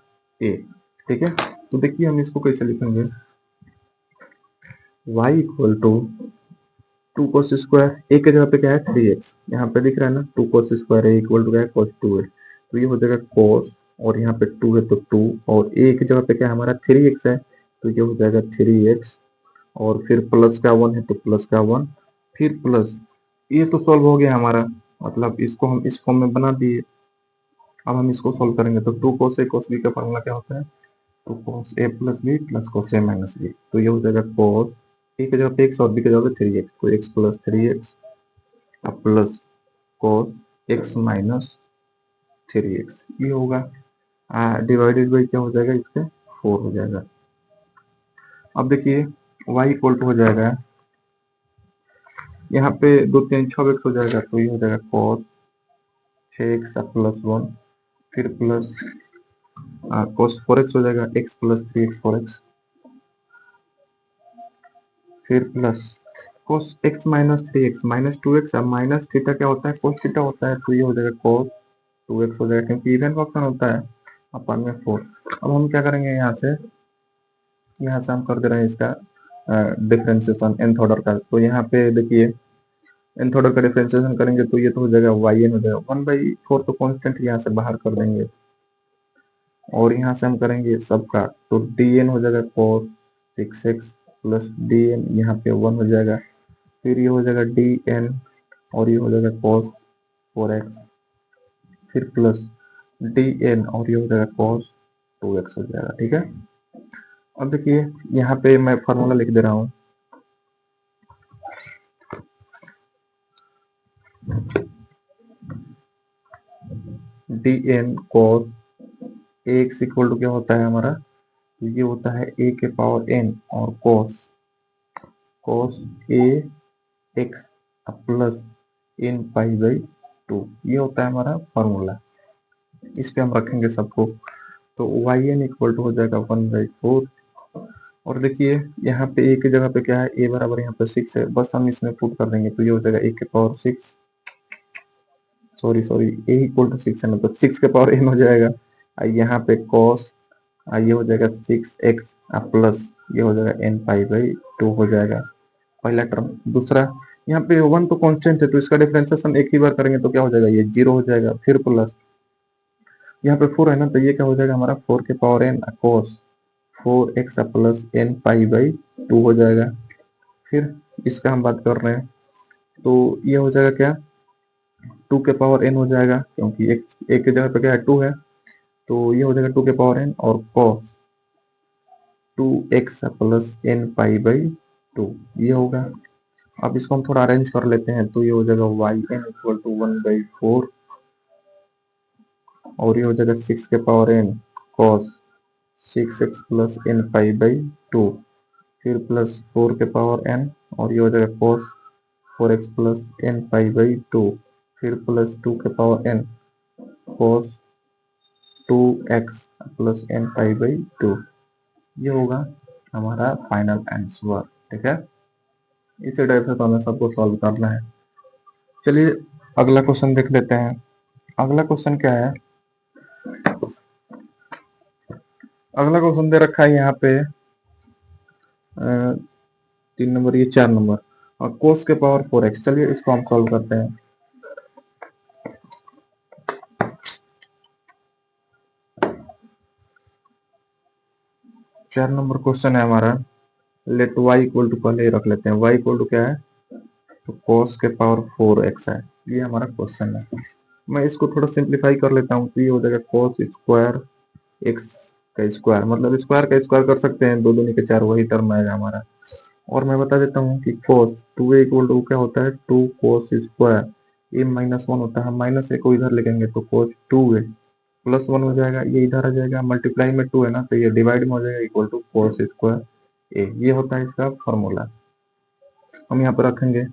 Speaker 1: a, ठीक है। तो देखिए हम इसको कैसे लिखेंगे, y equal to 2 cos square a के जगह पे क्या है 3x, यहाँ पे दिख रहा है ना 2 cos square a equal to क्या है cos 2a, तो ये हो जाएगा cos, और यहाँ पे 2 है तो 2, और a की जगह पे क्या है हमारा 3x है तो ये हो जाएगा 3x, और फिर प्लस का 1 है तो प्लस का 1, फिर प्लस, ये तो सॉल्व हो गया हमारा, मतलब इसको हम इस फॉर्म में बना दिए। अब हम इसको सॉल्व करेंगे तो 2 cos a cos b का फॉर्मूला क्या होता है, तो cos a plus b plus cos a minus b, तो ये हो जाएगा cos a की जगह पे x और b की जगह पे 3x, तो x प्लस 3x अब plus cos x minus 3x, ये होगा डिवाइडेड बाई क्या हो जाएगा इसके 4 हो जाएगा। अब देखिए y इक्वल टू हो जाएगा, यहाँ पे 2 3 6x हो जाएगा तो ये हो जाएगा cos 6x प्लस 1, फिर प्लस cos 4x हो जाएगा x प्लस 3x 4x, फिर plus cos x minus 3x minus 2x, अब माइनस थीटा क्या होता है cos थीटा होता है तो ये हो जाएगा cos 2x हो जाएगा, क्योंकि इवन का ऑप्शन होता है अपन में 4। अब हम क्या करेंगे यहाँ से हम कर दे रहे हैं इसका डिफरेंशिएशन nth ऑर्डर का, तो यहाँ पे देखिए nth ऑर्डर का डिफरेंशिएशन करेंगे तो ये तो हो जाएगा yn हो जाएगा 1/4, तो कांस्टेंट यहाँ से बाहर कर देंगे, और यहाँ से हम करेंगे सबका तो dn हो जाएगा cos 6x प्लस dn यहाँ पे 1 हो जाएगा, फिर ये हो जाएगा dn और ये हो जाएगा cos 4x, फिर प्लस dn और ये हो जाएगा cos 2x हो जाएगा, ठीक है। अब देखिए यहाँ पे मैं फॉर्मूला लिख दे रहा हूँ, dn cos ax equal to क्या होता है हमारा, तो ये होता है a के पावर n और cos a x plus n pi by 2, ये होता है हमारा फॉर्मूला, इस पे हम रखेंगे सबको, तो yn इक्वल टू हो जाएगा 1/4, और देखिए यहाँ पे a की जगह पे क्या है a बराबर यहाँ पे 6 है, बस हम इसमें पुट कर देंगे तो ये हो जाएगा a के power 6, sorry a equal to 6 है ना तो 6 के पावर n हो जाएगा, यहाँ पे cos ये हो जाएगा 6x प्लस ये हो जाएगा n पाई बाई 2 हो जाएगा पहला टर्म। दूसरा यहाँ पे 1 तो कांस्टेंट है तो इसका डिफरेंशिएशन एक ही बार करेंगे तो क्या हो जाएगा ये 0 हो जाएगा, फिर प्लस यहाँ पे 4 है ना तो ये क्या हो जाएगा हमारा 4 के power n cos 4x plus n pi by 2 हो जाएगा, फिर इसका हम बात कर रहे हैं तो ये हो जाएगा क्या 2 के पावर n हो जाएगा, क्योंकि एक की जगह पे क्या है 2 है, तो ये हो जाएगा 2 के पावर n और cos 2x plus n pi by 2 ये होगा। अब इसको हम थोड़ा अरेंज कर लेते हैं, तो ये हो जाएगा y n इक्वल टू 1/4 और ये हो जाएगा 6 के power n cos 6x plus n pi by 2, फिर प्लस 4 के पावर n और ये हो जाएगा cos 4x plus n pi by 2, फिर प्लस 2 के power n cos 2x plus n pi by 2 ये होगा हमारा फाइनल आंसर। ठीक है, इसी टाइप से तो हमें सबको सॉल्व करना है। चलिए अगला क्वेश्चन देख लेते हैं। अगला क्वेश्चन क्या है, अगला क्वेश्चन दे रखा है यहाँ पे 3 नंबर, ये 4 नंबर और कोस के पावर 4x। चलिए इसको हम सॉल्व करते हैं। चार नंबर क्वेश्चन है हमारा, लेट y इक्वल टू, पहले रख लेते हैं y इक्वल टू क्या है, तो cos के पावर 4x है, ये हमारा क्वेश्चन है। मैं इसको थोड़ा सिंप्लीफाई कर लेता हूँ, तो ये हो जाएगा cos स्क्वायर x का स्क्वायर, मतलब स्क्वायर का स्क्वायर कर सकते हैं, दो दूनी के चार, वही टर्म आएगा हमारा। और मैं बता देता हूँ कि cos 2a इक्वल टू क्या होता है, 2 cos स्क्वायर a माइनस 1 होता है, हम माइनस a को इधर लिखेंगे तो cos 2a प्लस 1 हो जाएगा, ये इधर आ जाएगा, मल्टीप्लाई में 2 है ना, तो ये डिवाइड में हो जाएगा equal to cos square a, ये होता है इसका फॉर्मूला। हम यहाँ पर रखेंगे,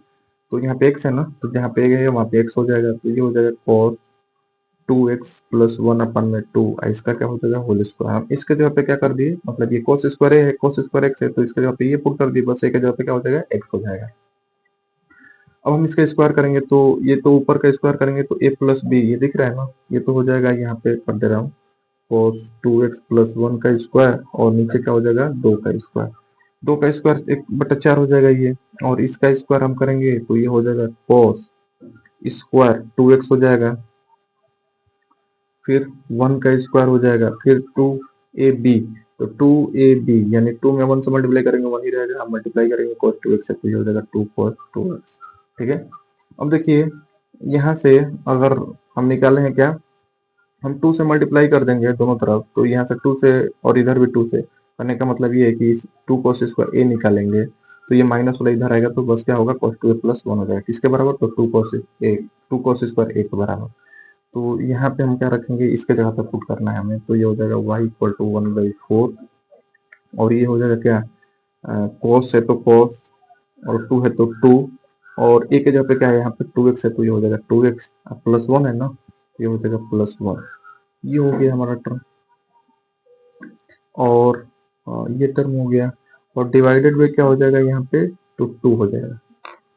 Speaker 1: तो यहाँ पे x है ना, तो जहाँ पे a है वहाँ पे x हो जाएगा, तो ये हो जाएगा cos 2x प्लस 1 अपन में 2, इसका क्या हो जाएगा होल स्क्वायर। हम इसके जगह पे क्या कर दिए, मतलब ये cos स्क्वायर है, cos स्क्वायर x है, तो इसके जगह पे ये पुट कर दिए, बस a के जगह पे क्या हो जाएगा x हो जाएगा। अब हम इसका स्क्वायर करेंगे, तो ये तो ऊपर का स्क्वायर करेंगे तो a प्लस बी, ये दिख रहा है ना, ये तो हो जाएगा, यहाँ पे कर दे रहा हूँ cos 2x प्लस 1 का स्क्वायर और नीचे क्या हो जाएगा 2 का स्क्वायर, 2 का स्क्वायर 1/4 हो जाएगा ये, और इसका स्क्वायर हम करेंगे तो ये हो जाएगा cos स्क्वायर 2x हो जाएगा, फिर 1 का स्क्वायर हो जाएगा, फिर 2ab, तो 2ab यानी 2 में 1 से मल्टीप्लाई करेंगे 1 ही रहेगा, हम मल्टीप्लाई करेंगे cos 2x से, तो ये हो जाएगा 2 cos 2x। ठीक है, अब देखिए यहाँ से अगर हम निकाले हैं क्या, हम 2 से मल्टीप्लाई कर देंगे दोनों तरफ, तो यहाँ से 2 से और इधर भी 2 से करने का मतलब ये है कि 2 cos स्क्वायर a निकालेंगे, तो ये माइनस वाला इधर आएगा, तो बस क्या होगा cos 2a प्लस 1 हो जाएगा, किसके बराबर, तो 2 cos स्क्वायर a के बराबर। तो यहाँ पे हम क्या रखेंगे, इसके जगह पे पुट करना है हमें, तो ये हो जाएगा y इक्वल टू 1/4 और ये हो जाएगा क्या, cos है तो cos और 2 है तो 2 और a के जगह पे क्या है यहाँ पे 2x है, तो ये हो जाएगा 2x प्लस 1 है ना, ये हो जाएगा प्लस 1, ये हो गया हमारा टर्म, और ये टर्म हो गया, और डिवाइडेड बाई क्या हो जाएगा यहाँ पे, तो 2 हो जाएगा।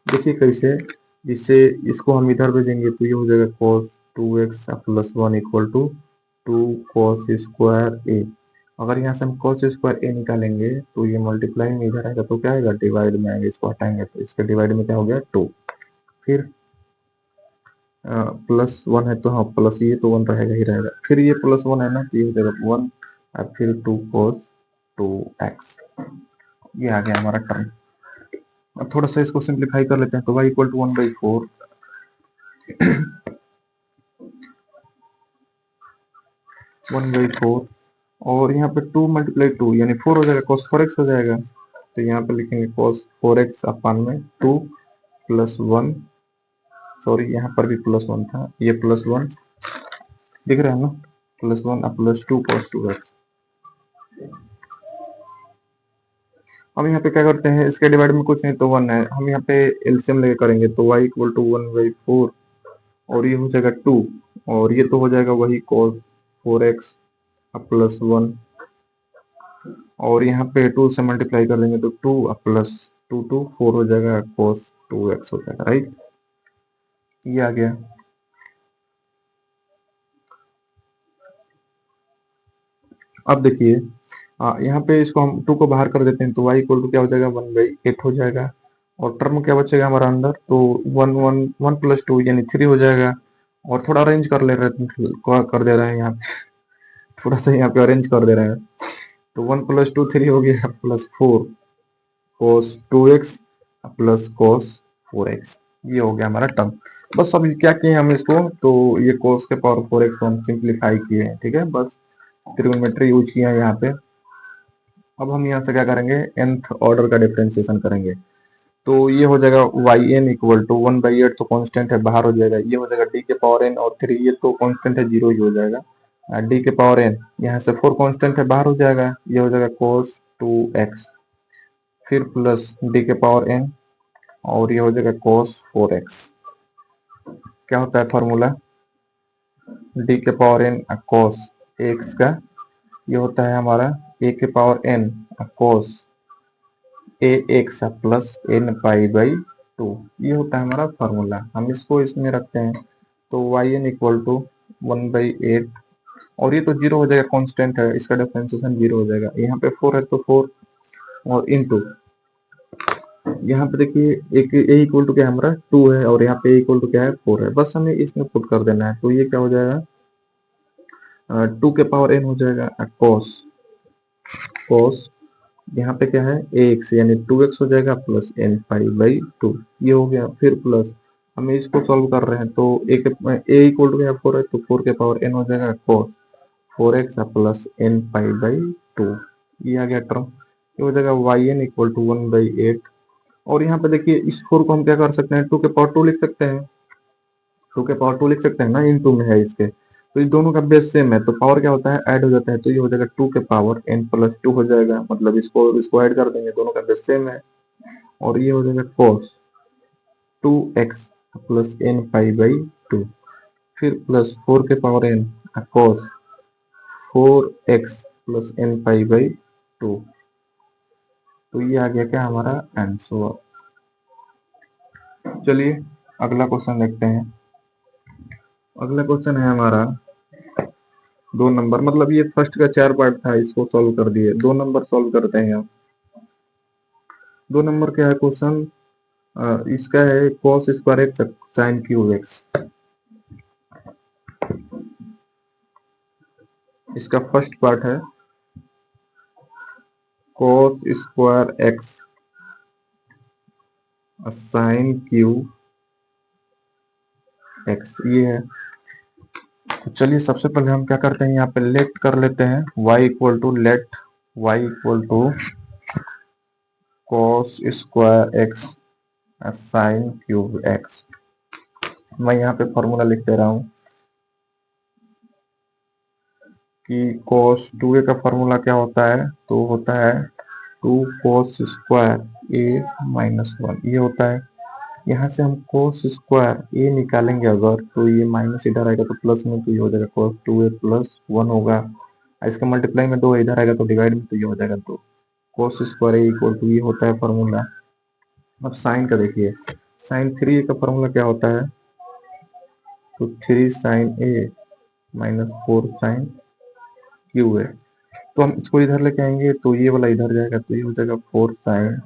Speaker 1: देखिए कैसे, जिससे इसको हम इधर भेजेंगे तो ये हो जाएगा cos 2x plus 1 equal to 2 cos square a। अगर यहाँ से हम cos स्क्वायर a निकालेंगे तो ये मल्टीप्लाई में इधर आएगा तो क्या आएगा, डिवाइड में आएगा, इसको हटाएंगे तो इसके डिवाइड में क्या हो गया 2, फिर प्लस 1 है तो हाँ प्लस, ये तो 1 रहेगा ही रहेगा, फिर ये प्लस 1 है ना, तो ये हो जाएगा 1 और फिर 2 cos 2x, ये आ गया हमारा टर्म। अब थोड़ा सा इसको सिंप्लीफाई कर लेते हैं, तो y इक्वल टू 1/4 1/4 और यहाँ पे 2 मल्टीप्लाई 2 यानी 4 हो जाएगा, cos 4x हो जाएगा, तो यहाँ पे लिखेंगे cos 4x अपन में 2 प्लस 1, सॉरी यहाँ पर भी प्लस 1 था, ये प्लस 1 दिख रहा है ना, प्लस 1 प्लस 2 cos 2x। हम यहाँ पे क्या करते हैं, इसके डिवाइड में कुछ नहीं तो 1 है, हम यहाँ पे एलसीएम लेके करेंगे, तो y इक्वल टू 1/4 और ये हो जाएगा 2 और ये तो हो जाएगा वही cos 4x प्लस 1 और यहाँ पे 2 से मल्टीप्लाई कर देंगे तो 2 प्लस 2 4 हो जाएगा, cos 2x हो जाएगा, राइट, ये आ गया। अब देखिए यहाँ पे इसको हम 2 को बाहर कर देते हैं, तो y इक्वल टू क्या हो जाएगा 1/8 हो जाएगा, और टर्म क्या बचेगा हमारा अंदर, तो 1 प्लस 2 यानी 3 हो जाएगा, और थोड़ा अरेंज कर ले रहे कर दे रहे हैं यहाँ पे थोड़ा सा यहाँ पे अरेंज कर दे रहे हैं, तो 1 प्लस 2 3 हो गया plus 4 cos 2x plus cos 4x, ये हो गया हमारा टर्म। बस अब क्या किए हम इसको, तो ये cos के पावर 4x को हम सिंप्लीफाई किए हैं, ठीक है, बस ट्रिग्नोमेट्री यूज किया है यहाँ पे। अब हम यहाँ से क्या करेंगे, nth ऑर्डर का डिफरेंशिएशन करेंगे। तो ये हो जाएगा वाई एन इक्वल टू 1/8, तो कांस्टेंट है बाहर हो जाएगा, ये हो जाएगा डी के पावर एन और 3, ये तो कांस्टेंट है 0 ही हो जाएगा। डी के पावर एन, यहाँ से 4 कांस्टेंट है बाहर हो जाएगा, ये हो जाएगा cos 2x, फिर प्लस डी के पावर एन और ये हो जाएगा cos 4x। क्या होता है फॉर्मूला, डी के पावर एन cos x का, ये होता है हमारा ए के power n cos a x plus n pi by 2, ये होता है हमारा फॉर्मूला। हम इसको इसमें रखते हैं, तो वाई एन इक्वल टू 1/8, और ये तो जीरो हो जाएगा, कांस्टेंट है, इसका डिफरेंशिएशन जीरो हो जाएगा। यहाँ पे 4 है तो 4, और इनटू यहाँ पे देखिए एक ए इक्वल टू क्या है हमारा 2 है, और यहाँ पे ए इक्वल टू क्या है 4 है, बस हमें इसमें पुट कर देना है। तो ये क्या हो जाएगा, 2 के पावर एन हो जाएगा cos cos, यहाँ पे क्या है ए एक्स यानी 2x हो जाएगा प्लस एन पाई बाई 2, ये हो गया। फिर प्लस हमें इसको सॉल्व कर रहे हैं, तो ए इक्वल टू क्या 4 है, तो 4 के पावर एन हो जाएगा cos 4x plus n pi by 2, ये आ गया टर्म। ये हो जाएगा वाई एन इक्वल टू 1/8, और यहाँ पे देखिए इस 4 को हम क्या कर सकते हैं, 2 के पावर 2 लिख सकते हैं, 2 के पावर 2 लिख सकते हैं ना, इन टू में है इसके, तो इस दोनों का बेस सेम है, तो पावर क्या होता है ऐड हो जाता है, तो ये हो जाएगा 2 के पावर n प्लस 2 हो जाएगा, मतलब इसको ऐड कर देंगे, दोनों का बेस सेम है, और ये हो जाएगा cos 2x plus n pi by 2, फिर प्लस 4 के power n cos 4x plus n pi by 2, तो ये आ गया क्या हमारा आंसर। चलिए अगला क्वेश्चन देखते हैं। अगला क्वेश्चन है हमारा 2 नंबर, मतलब ये फर्स्ट का 4 पार्ट था, इसको सॉल्व कर दिए, 2 नंबर सॉल्व करते हैं अब। 2 नंबर क्या है क्वेश्चन, इसका है cos square x sine cube x. इसका फर्स्ट पार्ट है cos square x sine cube x, ये है। तो चलिए सबसे पहले हम क्या करते हैं, यहाँ पे लेट कर लेते हैं y equal to let y equal to cos square x sine cube x. मैं यहाँ पे फॉर्मूला लिख दे रहा हूँ कि cos 2a का फॉर्मूला क्या होता है, तो होता है 2 cos स्क्वायर a माइनस 1, ये होता है। यहाँ से हम cos स्क्वायर a निकालेंगे अगर, तो ये माइनस इधर आएगा तो प्लस में, तो ये हो जाएगा cos 2a प्लस 1 होगा। इसका मल्टीप्लाई में 2 इधर आएगा तो डिवाइड में, तो ये हो जाएगा 2 cos square a equal to, ये होता है फॉर्मूला। अब साइन का देखिए, साइन 3a का फॉर्मूला क्या होता है, तो 3 sine a minus 4 sine cube है। तो हम इसको इधर लेके आएंगे तो ये वाला इधर जाएगा, तो ये हो जाएगा 4 sine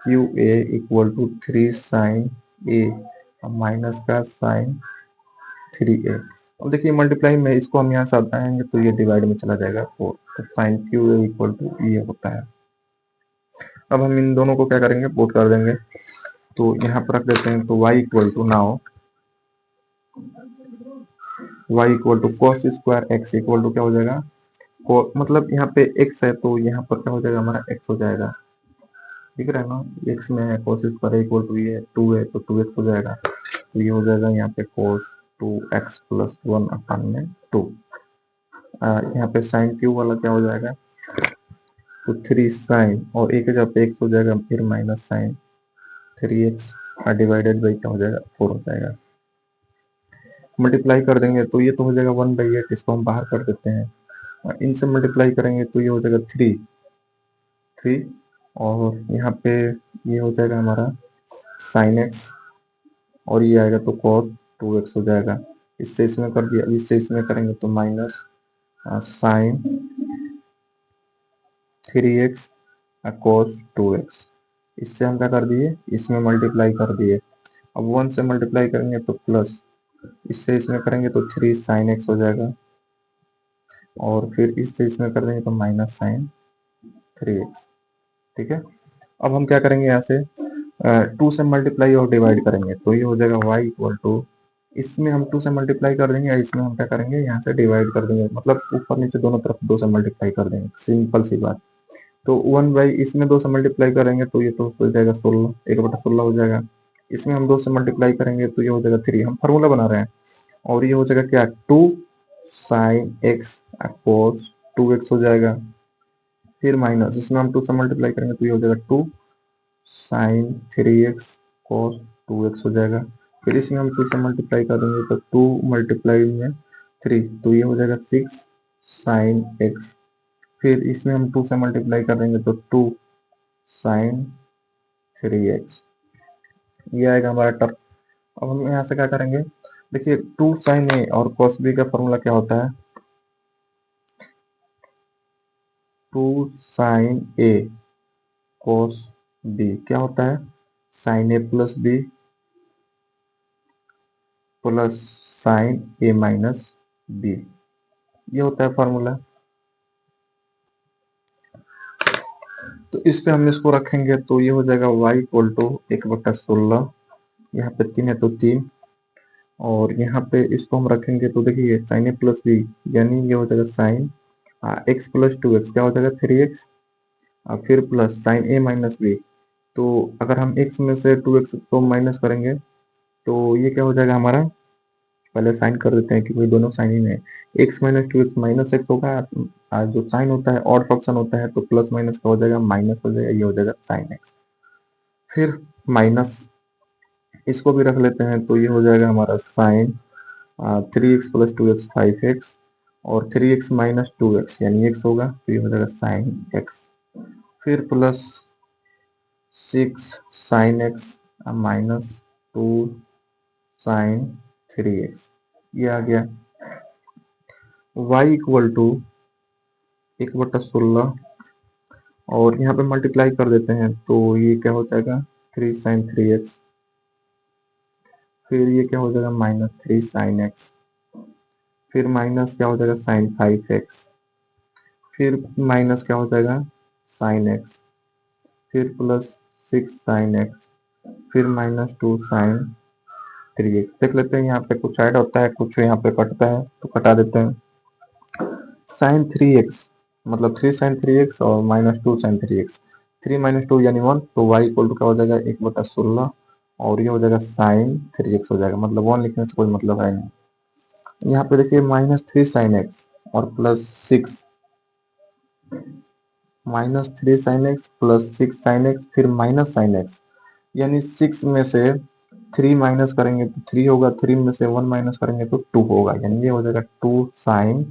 Speaker 1: cube a equal to 3 sine a minus का साइन 3a। अब देखिए मल्टीप्लाई में इसको हम यहाँ से आएंगे तो ये डिवाइड में चला जाएगा 4, तो sine cube a equal to ये होता है। अब हम इन दोनों को क्या करेंगे, पुट कर देंगे, तो यहाँ पर रख देते हैं, तो y equal to now y equal to cos square x equal to क्या हो जाएगा, मतलब यहाँ पे x है तो यहाँ पर क्या हो जाएगा हमारा x हो जाएगा, ठीक है ना, x में है cos स्क्वायर इक्वल टू ये 2 है तो 2x हो जाएगा, तो ये हो जाएगा यहाँ पे cos 2x प्लस 1 अपन में 2। यहाँ पे साइन क्यू वाला क्या हो जाएगा, तो 3 साइन और एक जगह पे x हो जाएगा, फिर minus sign 3x divided by क्या हो जाएगा 4 हो जाएगा। मल्टीप्लाई कर देंगे तो ये तो हो जाएगा 1/8, इसको हम बाहर कर देते हैं, इनसे मल्टीप्लाई करेंगे तो ये हो जाएगा 3 और यहाँ पे ये हो जाएगा हमारा साइन एक्स, और ये आएगा तो cos 2x हो जाएगा। इससे इसमें कर दिया, इससे इसमें करेंगे तो minus sign 3x cos 2x। इससे हम क्या कर दिए, इसमें मल्टीप्लाई कर दिए। अब 1 से मल्टीप्लाई करेंगे तो प्लस, इससे इसमें करेंगे तो 3 साइन एक्स हो जाएगा, और फिर इससे इसमें कर देंगे तो माइनस साइन 3x, ठीक है। अब हम क्या करेंगे यहाँ से, 2 से मल्टीप्लाई और डिवाइड करेंगे, तो ये हो जाएगा y इक्वल टू, इसमें हम 2 से मल्टीप्लाई कर देंगे, इसमें हम क्या करेंगे यहाँ से डिवाइड कर देंगे, मतलब ऊपर नीचे दोनों तरफ 2 से मल्टीप्लाई कर देंगे, सिंपल सी बात। तो 1 बाई इसमें 2 से मल्टीप्लाई करेंगे तो ये तो हो जाएगा 16, 1/16 हो जाएगा। इसमें हम 2 से मल्टीप्लाई करेंगे तो ये हो जाएगा 3, हम फार्मूला बना रहे हैं। और ये हो जाएगा क्या, 2 साइन एक्स कोस 2x हो जाएगा। फिर माइनस इसमें हम 2 से मल्टीप्लाई करेंगे तो ये हो जाएगा 2 साइन 3x cos 2x हो जाएगा। फिर इसमें हम 2 से मल्टीप्लाई करेंगे तो 2 मल्टीप्लाई में 3, तो ये हो जाएगा 6 साइन x। फिर इसमें हम 2 से मल्टीप्लाई करेंगे तो 2 साइन 3x, ये आएगा हमारा टर्म। अब हम यहाँ से क्या करेंगे, देखिए 2 साइन ए और cos b का फॉर्मूला क्या होता है, 2 साइन ए cos b क्या होता है, sign A plus b plus sign a minus B, ये होता है फॉर्मूला। तो इस पे हम इसको रखेंगे तो ये हो जाएगा y इक्वल टू 1/16, यहाँ पे 3 है तो 3, और यहाँ पे इसको हम रखेंगे तो देखिए साइन ए प्लस बी, यानी ये हो जाएगा साइन एक्स प्लस 2x क्या हो जाएगा 3x, फिर plus sign a minus B. तो अगर हम x में से 2x को माइनस करेंगे तो ये क्या हो जाएगा हमारा, पहले साइन कर देते हैं कि भाई दोनों साइन ही में x minus 2x minus x होगा, जो साइन होता है ऑड फंक्शन होता है तो प्लस माइनस का हो जाएगा माइनस हो जाएगा, ये हो जाएगा साइन एक्स। फिर माइनस इसको भी रख लेते हैं तो ये हो जाएगा हमारा sign 3x plus 2x 5x, और 3x माइनस 2x यानी x होगा, तो ये हो जाएगा साइन x। फिर plus 6 sine x minus 2 sine 3x, ये आ गया। y इक्वल टू 1/16, और यहाँ पे मल्टीप्लाई कर देते हैं तो ये क्या हो जाएगा 3 साइन 3x, फिर ये क्या हो जाएगा माइनस 3 साइन x, फिर माइनस क्या हो जाएगा साइन 5x, फिर माइनस क्या हो जाएगा साइन x, फिर प्लस 6 साइन x, फिर माइनस 2 साइन 3x। देख लेते हैं यहाँ पे कुछ ऐड होता है कुछ यहाँ पे कटता है तो कटा देते हैं। साइन 3x मतलब 3 साइन 3x और माइनस 2 साइन 3x, 3 माइनस 2 यानी 1, तो y इक्वल टू क्या हो जाएगा 1/16, और ये हो जाएगा साइन 3x हो जाएगा, मतलब 1 लिखने से कोई मतलब है नहीं। यहाँ पे देखिए माइनस 3 साइन एक्स और plus 6, minus 3 sign x plus 6 sine x, फिर माइनस साइन एक्स, यानी 6 में से 3 माइनस करेंगे तो 3 होगा, 3 में से 1 माइनस करेंगे तो 2 होगा, यानी ये हो जाएगा 2 साइन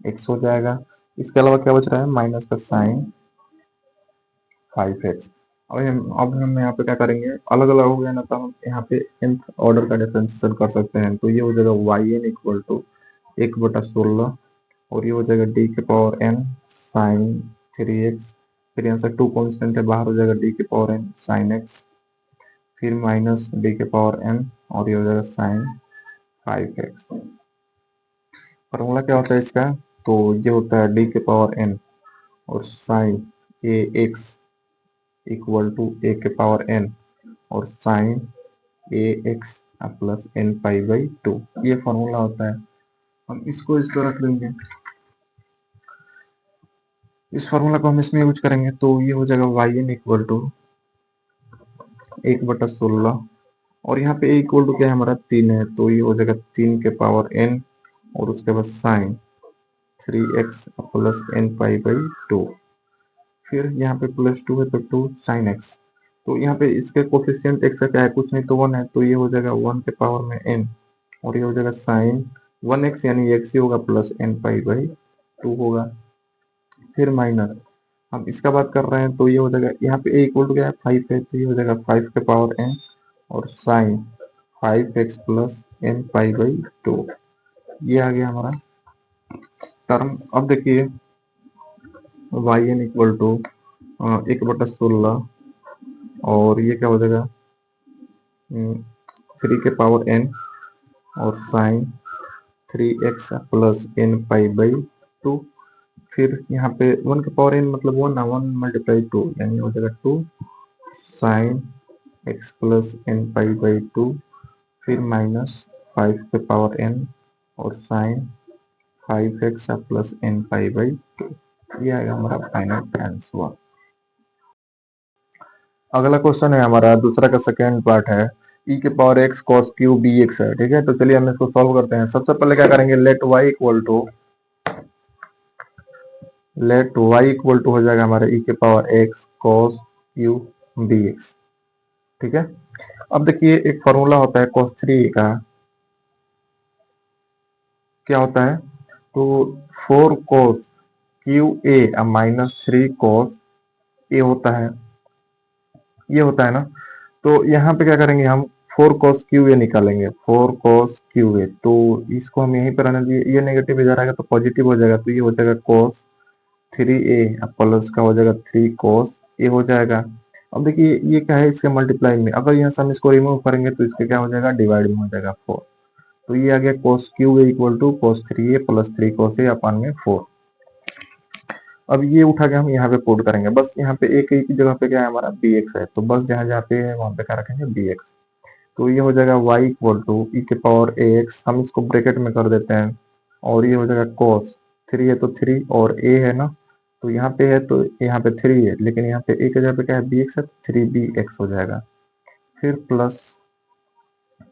Speaker 1: एक्स हो जाएगा। इसके अलावा क्या बच रहा है माइनस का साइन 5x। अब हम यहाँ पे क्या करेंगे, अलग अलग हो गया ना, तो हम यहाँ पे nth ऑर्डर का डिफरेंशिएशन कर सकते हैं, तो ये हो जाएगा yn इक्वल टू 1/16, और ये हो जाएगा डी के पावर n साइन 3x, फिर यहाँ से 2 कांस्टेंट है बाहर हो जाएगा डी के पावर n साइन x, फिर माइनस डी के पावर n, और ये हो जाएगा साइन 5x। फॉर्मूला क्या होता है इसका, तो ये होता है डी के पावर n और sine a x equal to a के पावर n और sine a x plus n pi by 2, ये फॉर्मूला होता है। हम इसको इस तरह रख लेंगे, इस फार्मूला को हम इसमें यूज करेंगे तो ये हो जाएगा वाई एन इक्वल टू 1/16, और यहाँ पे a इक्वल टू क्या है हमारा 3 है, तो ये हो जाएगा 3 के पावर n और उसके बाद sine 3x plus n pi by 2, फिर यहाँ पे प्लस 2 है तो 2 साइन x, तो यहाँ पे इसके कोफिशिएंट x का क्या है कुछ नहीं तो 1 है, तो ये हो जाएगा 1 के पावर में n, और ये हो जाएगा साइन 1x यानी x ही होगा प्लस एन पाई बाई 2 होगा। फिर माइनस हम इसका बात कर रहे हैं तो ये हो जाएगा यहाँ पे a इक्वल टू क्या है 5 है, तो ये हो जाएगा 5 के पावर n और sine 5x plus n pi by 2, ये आ गया हमारा टर्म। अब देखिए वाई एन इक्वल टू 1/16, और ये क्या हो जाएगा 3 के पावर n और sine 3x plus n pi by 2, फिर यहाँ पे 1 के पावर n मतलब 1 ना 1 मल्टीप्लाई 2 यानी हो जाएगा 2 sine x plus n pi by 2, फिर माइनस 5 के पावर n और sine 5x plus n pi by 2। ये आएगा हमारा फाइनल आंसर। अगला क्वेश्चन है हमारा दूसरा का सेकेंड पार्ट है e के power x cos cube b x है। ठीक है, तो चलिए हम इसको सॉल्व करते हैं। सबसे पहले क्या करेंगे, लेट y इक्वल टू हो जाएगा हमारा e के power x cos cube b x. ठीक है, अब देखिए एक फॉर्मूला होता है cos 3 का, क्या होता है, तो 4 cos क्यू ए माइनस 3 cos ए होता है, ये होता है ना। तो यहाँ पे क्या करेंगे हम, 4 cos क्यू ए निकालेंगे, 4 cos क्यू ए, तो इसको हम यहीं पर रहने दिए, ये नेगेटिव इधर आएगा तो पॉजिटिव हो जाएगा, तो ये हो जाएगा cos 3a प्लस का हो जाएगा 3 cos ए हो जाएगा। अब देखिए ये क्या है, इसके मल्टीप्लाई में, अगर यहाँ से हम इसको रिमूव करेंगे तो इसके क्या हो जाएगा, डिवाइड में हो जाएगा 4। तो ये आ गया cos cube a equal to cos 3a plus 3 cos a अपान में 4। अब ये उठा के हम यहाँ पे पुट करेंगे, बस यहाँ पे एक ही जगह पे क्या है हमारा bx है, तो बस जहाँ जहाँ पे है वहां पे क्या रखेंगे bx। तो ये हो जाएगा y इक्वल टू ई के पावर ax, हम इसको ब्रैकेट में कर देते हैं, और ये हो जाएगा cos 3 है तो 3 और a है ना, तो यहाँ पे है तो यहाँ पे 3 है, लेकिन यहाँ पे a के जगह पे क्या है bx है, तो 3bx हो जाएगा। फिर प्लस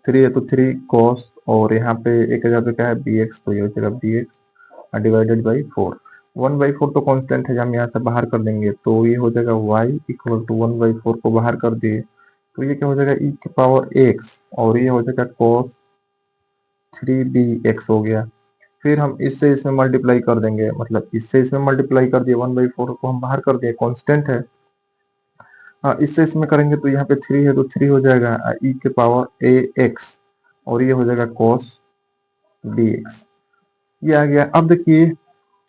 Speaker 1: 3 है तो 3 cos, और यहाँ पे a के जगह पे क्या है bx, तो ये हो जाएगा bx डिवाइडेड बाई 4। 1/4 तो कांस्टेंट है, हम यहाँ से बाहर कर देंगे, तो ये हो जाएगा y इक्वल टू 1/4 को बाहर कर दिए, तो ये क्या हो जाएगा e के पावर x, और ये हो जाएगा cos 3bx हो गया। फिर हम इससे इसमें मल्टीप्लाई कर देंगे, मतलब इससे इसमें मल्टीप्लाई कर दिए, 1/4 को हम बाहर कर दिए, कांस्टेंट है। हाँ, इससे इसमें करेंगे तो यहाँ पे 3 है तो 3 हो जाएगा e के पावर ax, और ये हो जाएगा cos bx। ये आ गया। अब देखिए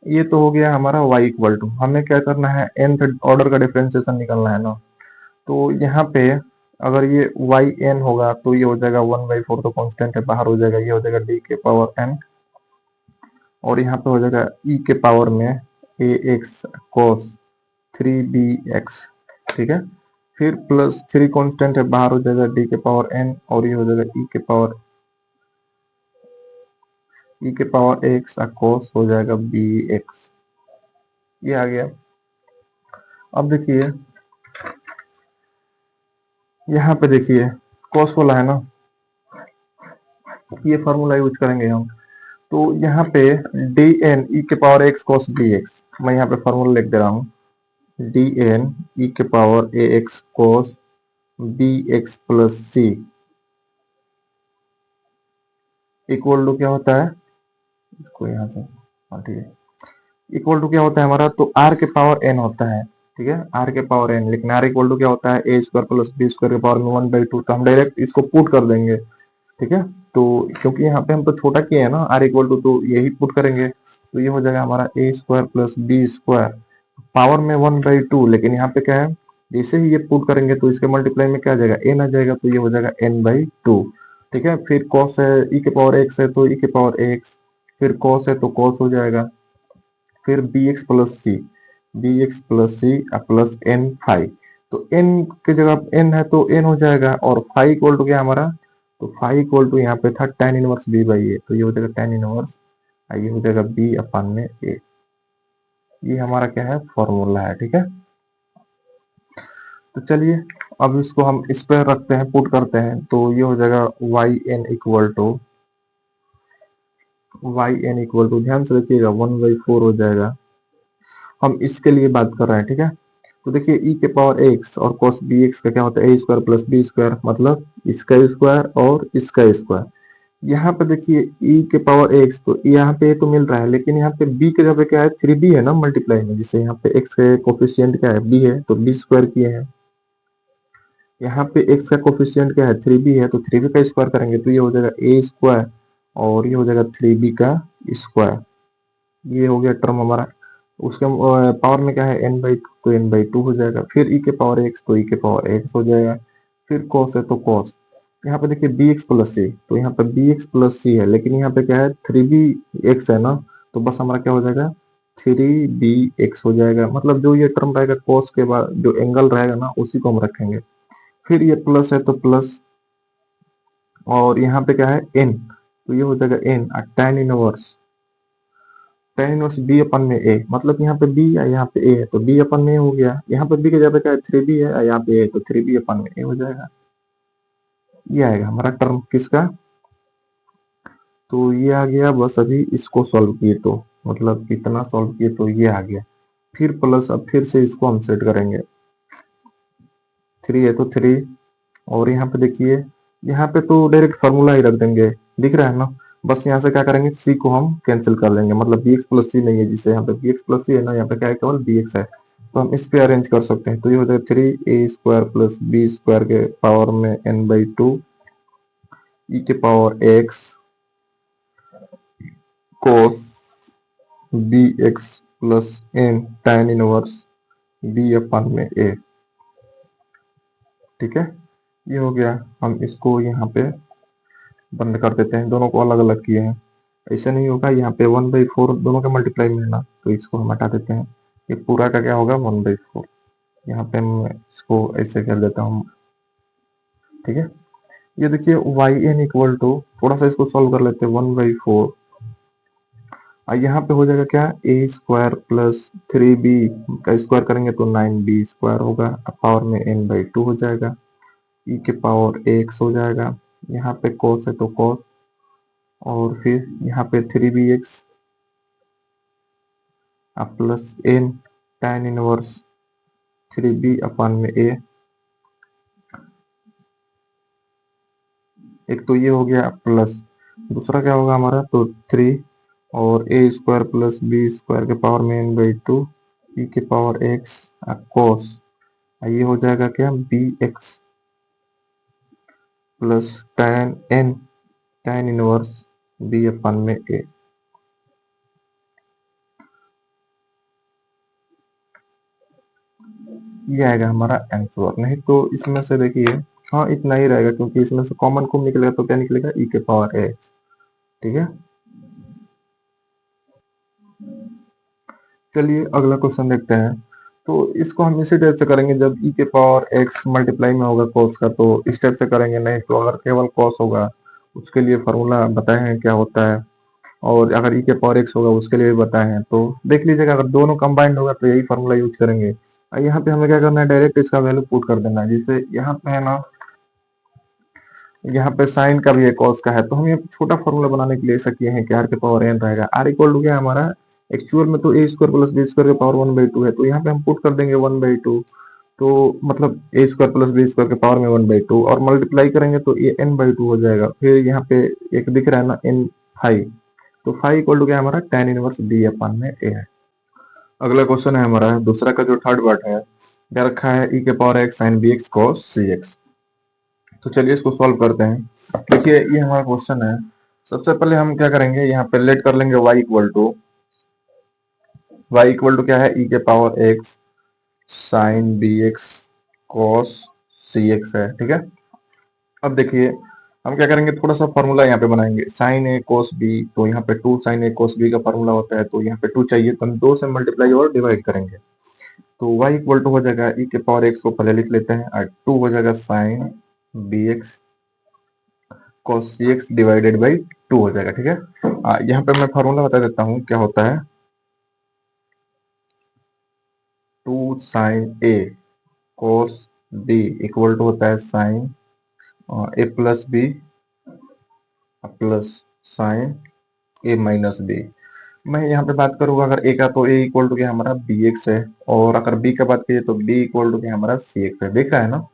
Speaker 1: ये तो हो गया हमारा y इक्वल टू, हमें क्या करना है, nth ऑर्डर का डिफरेंशिएशन निकालना है ना। तो यहाँ पे अगर ये yn होगा तो ये हो जाएगा 1/4 तो कांस्टेंट है, बाहर हो जाएगा, ये हो जाएगा d के पावर n, और यहाँ पे हो जाएगा e के पावर में ax cos 3bx। ठीक है, फिर प्लस 3 कांस्टेंट है, बाहर हो जाएगा d के पावर n, और ये हो जाएगा e के पावर x cos हो जाएगा bx। ये आ गया। अब देखिए यहाँ पे देखिए cos वाला है ना, ये फॉर्मूला यूज करेंगे हम। तो यहाँ पे dn e के पावर x cos bx, मैं यहाँ पे फॉर्मूला लिख दे रहा हूँ, dn e के power ax cos bx plus c equal to क्या होता है, इसको यहाँ से, हाँ ठीक है, इक्वल टू क्या होता है हमारा, तो r के पावर n होता है। ठीक है, r के पावर n, लेकिन r इक्वल टू क्या होता है, a square plus b square के पावर में 1/2, तो हम डायरेक्ट इसको पुट कर देंगे। ठीक है, तो क्योंकि यहाँ पे हम तो छोटा किए हैं ना r इक्वल टू, तो यही पुट करेंगे, तो ये हो जाएगा हमारा a square plus b square power में 1/2, लेकिन यहाँ पे क्या है, जैसे ही ये पुट करेंगे तो इसके मल्टीप्लाई में क्या आ जाएगा, n आ जाएगा, तो ये हो जाएगा n/2। ठीक है, फिर cos है, e के पावर x है तो e के पावर x, फिर cos है तो cos हो जाएगा, फिर bx plus c plus n five, तो n की जगह n है तो n हो जाएगा, और फाइव इक्वल टू क्या हमारा, तो फाइव इक्वल टू यहाँ पे था tan इनवर्स b बाई ए, तो ये हो जाएगा tan इनवर्स, ये हो जाएगा b अपान में a। ये हमारा क्या है, फॉर्मूला है। ठीक है, तो चलिए अब इसको हम इस पर रखते हैं, पुट करते हैं, तो ये हो जाएगा yn इक्वल टू ध्यान से देखिएगा 1/4 हो जाएगा, हम इसके लिए बात कर रहे हैं। ठीक है, तो देखिए e के पावर x और cos bx का क्या होता है, a square plus b square, मतलब इसका स्क्वायर और इसका स्क्वायर। यहाँ पे देखिए e के पावर x, तो यहाँ पे तो मिल रहा है, लेकिन यहाँ पे b के जगह पे क्या है, 3b है ना मल्टीप्लाई में, जिससे यहाँ पे x का कोफिशियंट क्या है, b है, तो b स्क्वायर किए हैं। यहाँ पे x का कोफिशियंट क्या है, 3b है, तो 3b का स्क्वायर करेंगे तो ये हो जाएगा a स्क्वायर, और ये हो जाएगा 3b का स्क्वायर। ये हो गया टर्म हमारा। उसके पावर में क्या है, n/2, तो n/2 हो जाएगा। फिर e के पावर x, तो e के पावर x हो जाएगा। फिर cos है तो cos, यहाँ पे देखिए bx प्लस c, तो यहाँ पे bx प्लस c है, लेकिन यहाँ पे क्या है 3bx है ना, तो बस हमारा क्या हो जाएगा 3bx हो जाएगा, मतलब जो ये टर्म रहेगा cos के बाद जो एंगल रहेगा ना, उसी को हम रखेंगे। फिर ये प्लस है तो प्लस, और यहाँ पे क्या है n, तो ये हो जाएगा n tan इनवर्स b अपन में a, मतलब यहाँ पे b है यहाँ पे a है तो b अपन में a हो गया, यहाँ पे b की जगह क्या है 3b है और यहाँ पे a है तो 3b अपन में a हो जाएगा। ये आएगा हमारा टर्म किसका, तो ये आ गया। बस अभी इसको सॉल्व किए तो मतलब कितना सॉल्व किए तो ये आ गया। फिर प्लस, अब फिर से इसको हम सेट करेंगे, 3 है तो 3, और यहाँ पे देखिए यहाँ पे तो डायरेक्ट फार्मूला ही रख देंगे, दिख रहा है ना। बस यहाँ से क्या करेंगे, c को हम कैंसिल कर लेंगे, मतलब bx प्लस सी नहीं है, जिससे यहाँ पे bx प्लस सी है ना, यहाँ पे क्या है केवल bx है, तो हम इस पे अरेंज कर सकते हैं। तो ये हो जाएगा 3a² प्लस b स्क्वायर के पावर में n/2 e के power x cos bx plus n tan inverse b अपन में a। ठीक है, ये हो गया। हम इसको यहाँ पे बंद कर देते हैं, दोनों को अलग अलग किए हैं, ऐसा नहीं होगा। यहाँ पे 1/4 दोनों के मल्टीप्लाई में है ना, तो इसको हम हटा देते हैं, ये पूरा का क्या होगा 1/4। यहाँ पे मैं इसको ऐसे कर देता हूँ। ठीक है, ये देखिए yn इक्वल टू, थोड़ा सा इसको सॉल्व कर लेते हैं, 1/4 और यहाँ पे हो जाएगा क्या a² प्लस 3b का स्क्वायर करेंगे तो 9b² होगा, पावर में n/2 हो जाएगा, e के पावर x हो जाएगा, यहाँ पे cos है तो cos, और फिर यहाँ पे 3bx plus n tan inverse 3b अपन में a। एक तो ये हो गया प्लस, दूसरा क्या होगा हमारा, तो 3 और a² प्लस b² के पावर में n/2 e के पावर x cos, ये हो जाएगा क्या bx plus tan inverse b अपन में a। ये आएगा हमारा आंसर। नहीं तो इसमें से देखिए, हाँ इतना ही रहेगा, क्योंकि इसमें से कॉमन को निकलेगा तो क्या निकलेगा e के पावर x। ठीक है, चलिए अगला क्वेश्चन देखते हैं। तो इसको हम इसी टाइप से करेंगे, जब e के पावर x मल्टीप्लाई में होगा cos का तो इस टाइप से करेंगे, नहीं तो अगर केवल cos होगा उसके लिए फार्मूला बताए हैं क्या होता है, और अगर e के पावर x होगा उसके लिए भी बताए हैं। तो देख लीजिएगा, अगर दोनों कंबाइंड होगा तो यही फार्मूला यूज करेंगे। यहाँ पे हमें क्या करना है, डायरेक्ट इसका वैल्यू पुट कर देना है, जैसे यहाँ पे है ना, यहाँ पे साइन का भी है कॉस का है, तो हम ये छोटा फॉर्मूला बनाने के लिए ऐसा किए हैं कि आर के पावर एन रहेगा। आर इक्वल टू क्या है हमारा, एक्चुअल में तो a² प्लस b² के पावर 1/2 है, तो यहाँ पे हम पुट कर देंगे 1/2, तो मतलब a² प्लस b² के पावर में 1/2, और मल्टीप्लाई करेंगे तो ये n/2 हो जाएगा। फिर यहाँ पे एक दिख रहा है ना n फाइव, तो फाइव इक्वल टू क्या है हमारा tan इनवर्स b अपन में a है। अगला क्वेश्चन है हमारा दूसरा का जो थर्ड पार्ट है, क्या रखा है e के power x sin bx cos cx। तो चलिए इसको सॉल्व करते हैं। देखिए ये हमारा क्वेश्चन है। सबसे पहले हम क्या करेंगे, यहाँ पे लेट कर लेंगे y इक्वल टू क्या है e के power x sin bx cos cx है। ठीक है, अब देखिए हम क्या करेंगे, थोड़ा सा फॉर्मूला यहाँ पे बनाएंगे, sin a cos b, तो यहाँ पे 2 sin a cos b का फॉर्मूला होता है, तो यहाँ पे 2 चाहिए, तो हम 2 से मल्टीप्लाई और डिवाइड करेंगे, तो y इक्वल टू हो जाएगा e के पावर x को पहले लिख लेते हैं, और 2 हो जाएगा sin bx cos cx divided by 2 हो जाएगा। ठीक है, यहाँ पे मैं फार्मूला बता देता हूँ क्या होता है, 2 sin a cos b equal to होता है sin a plus b plus sin a minus b. मैं यहाँ पे बात करूंगा अगर a का, तो a इक्वल टू क्या हमारा bx है, और अगर b का बात करिए तो b इक्वल टू क्या हमारा cx है। देख रहा है ना,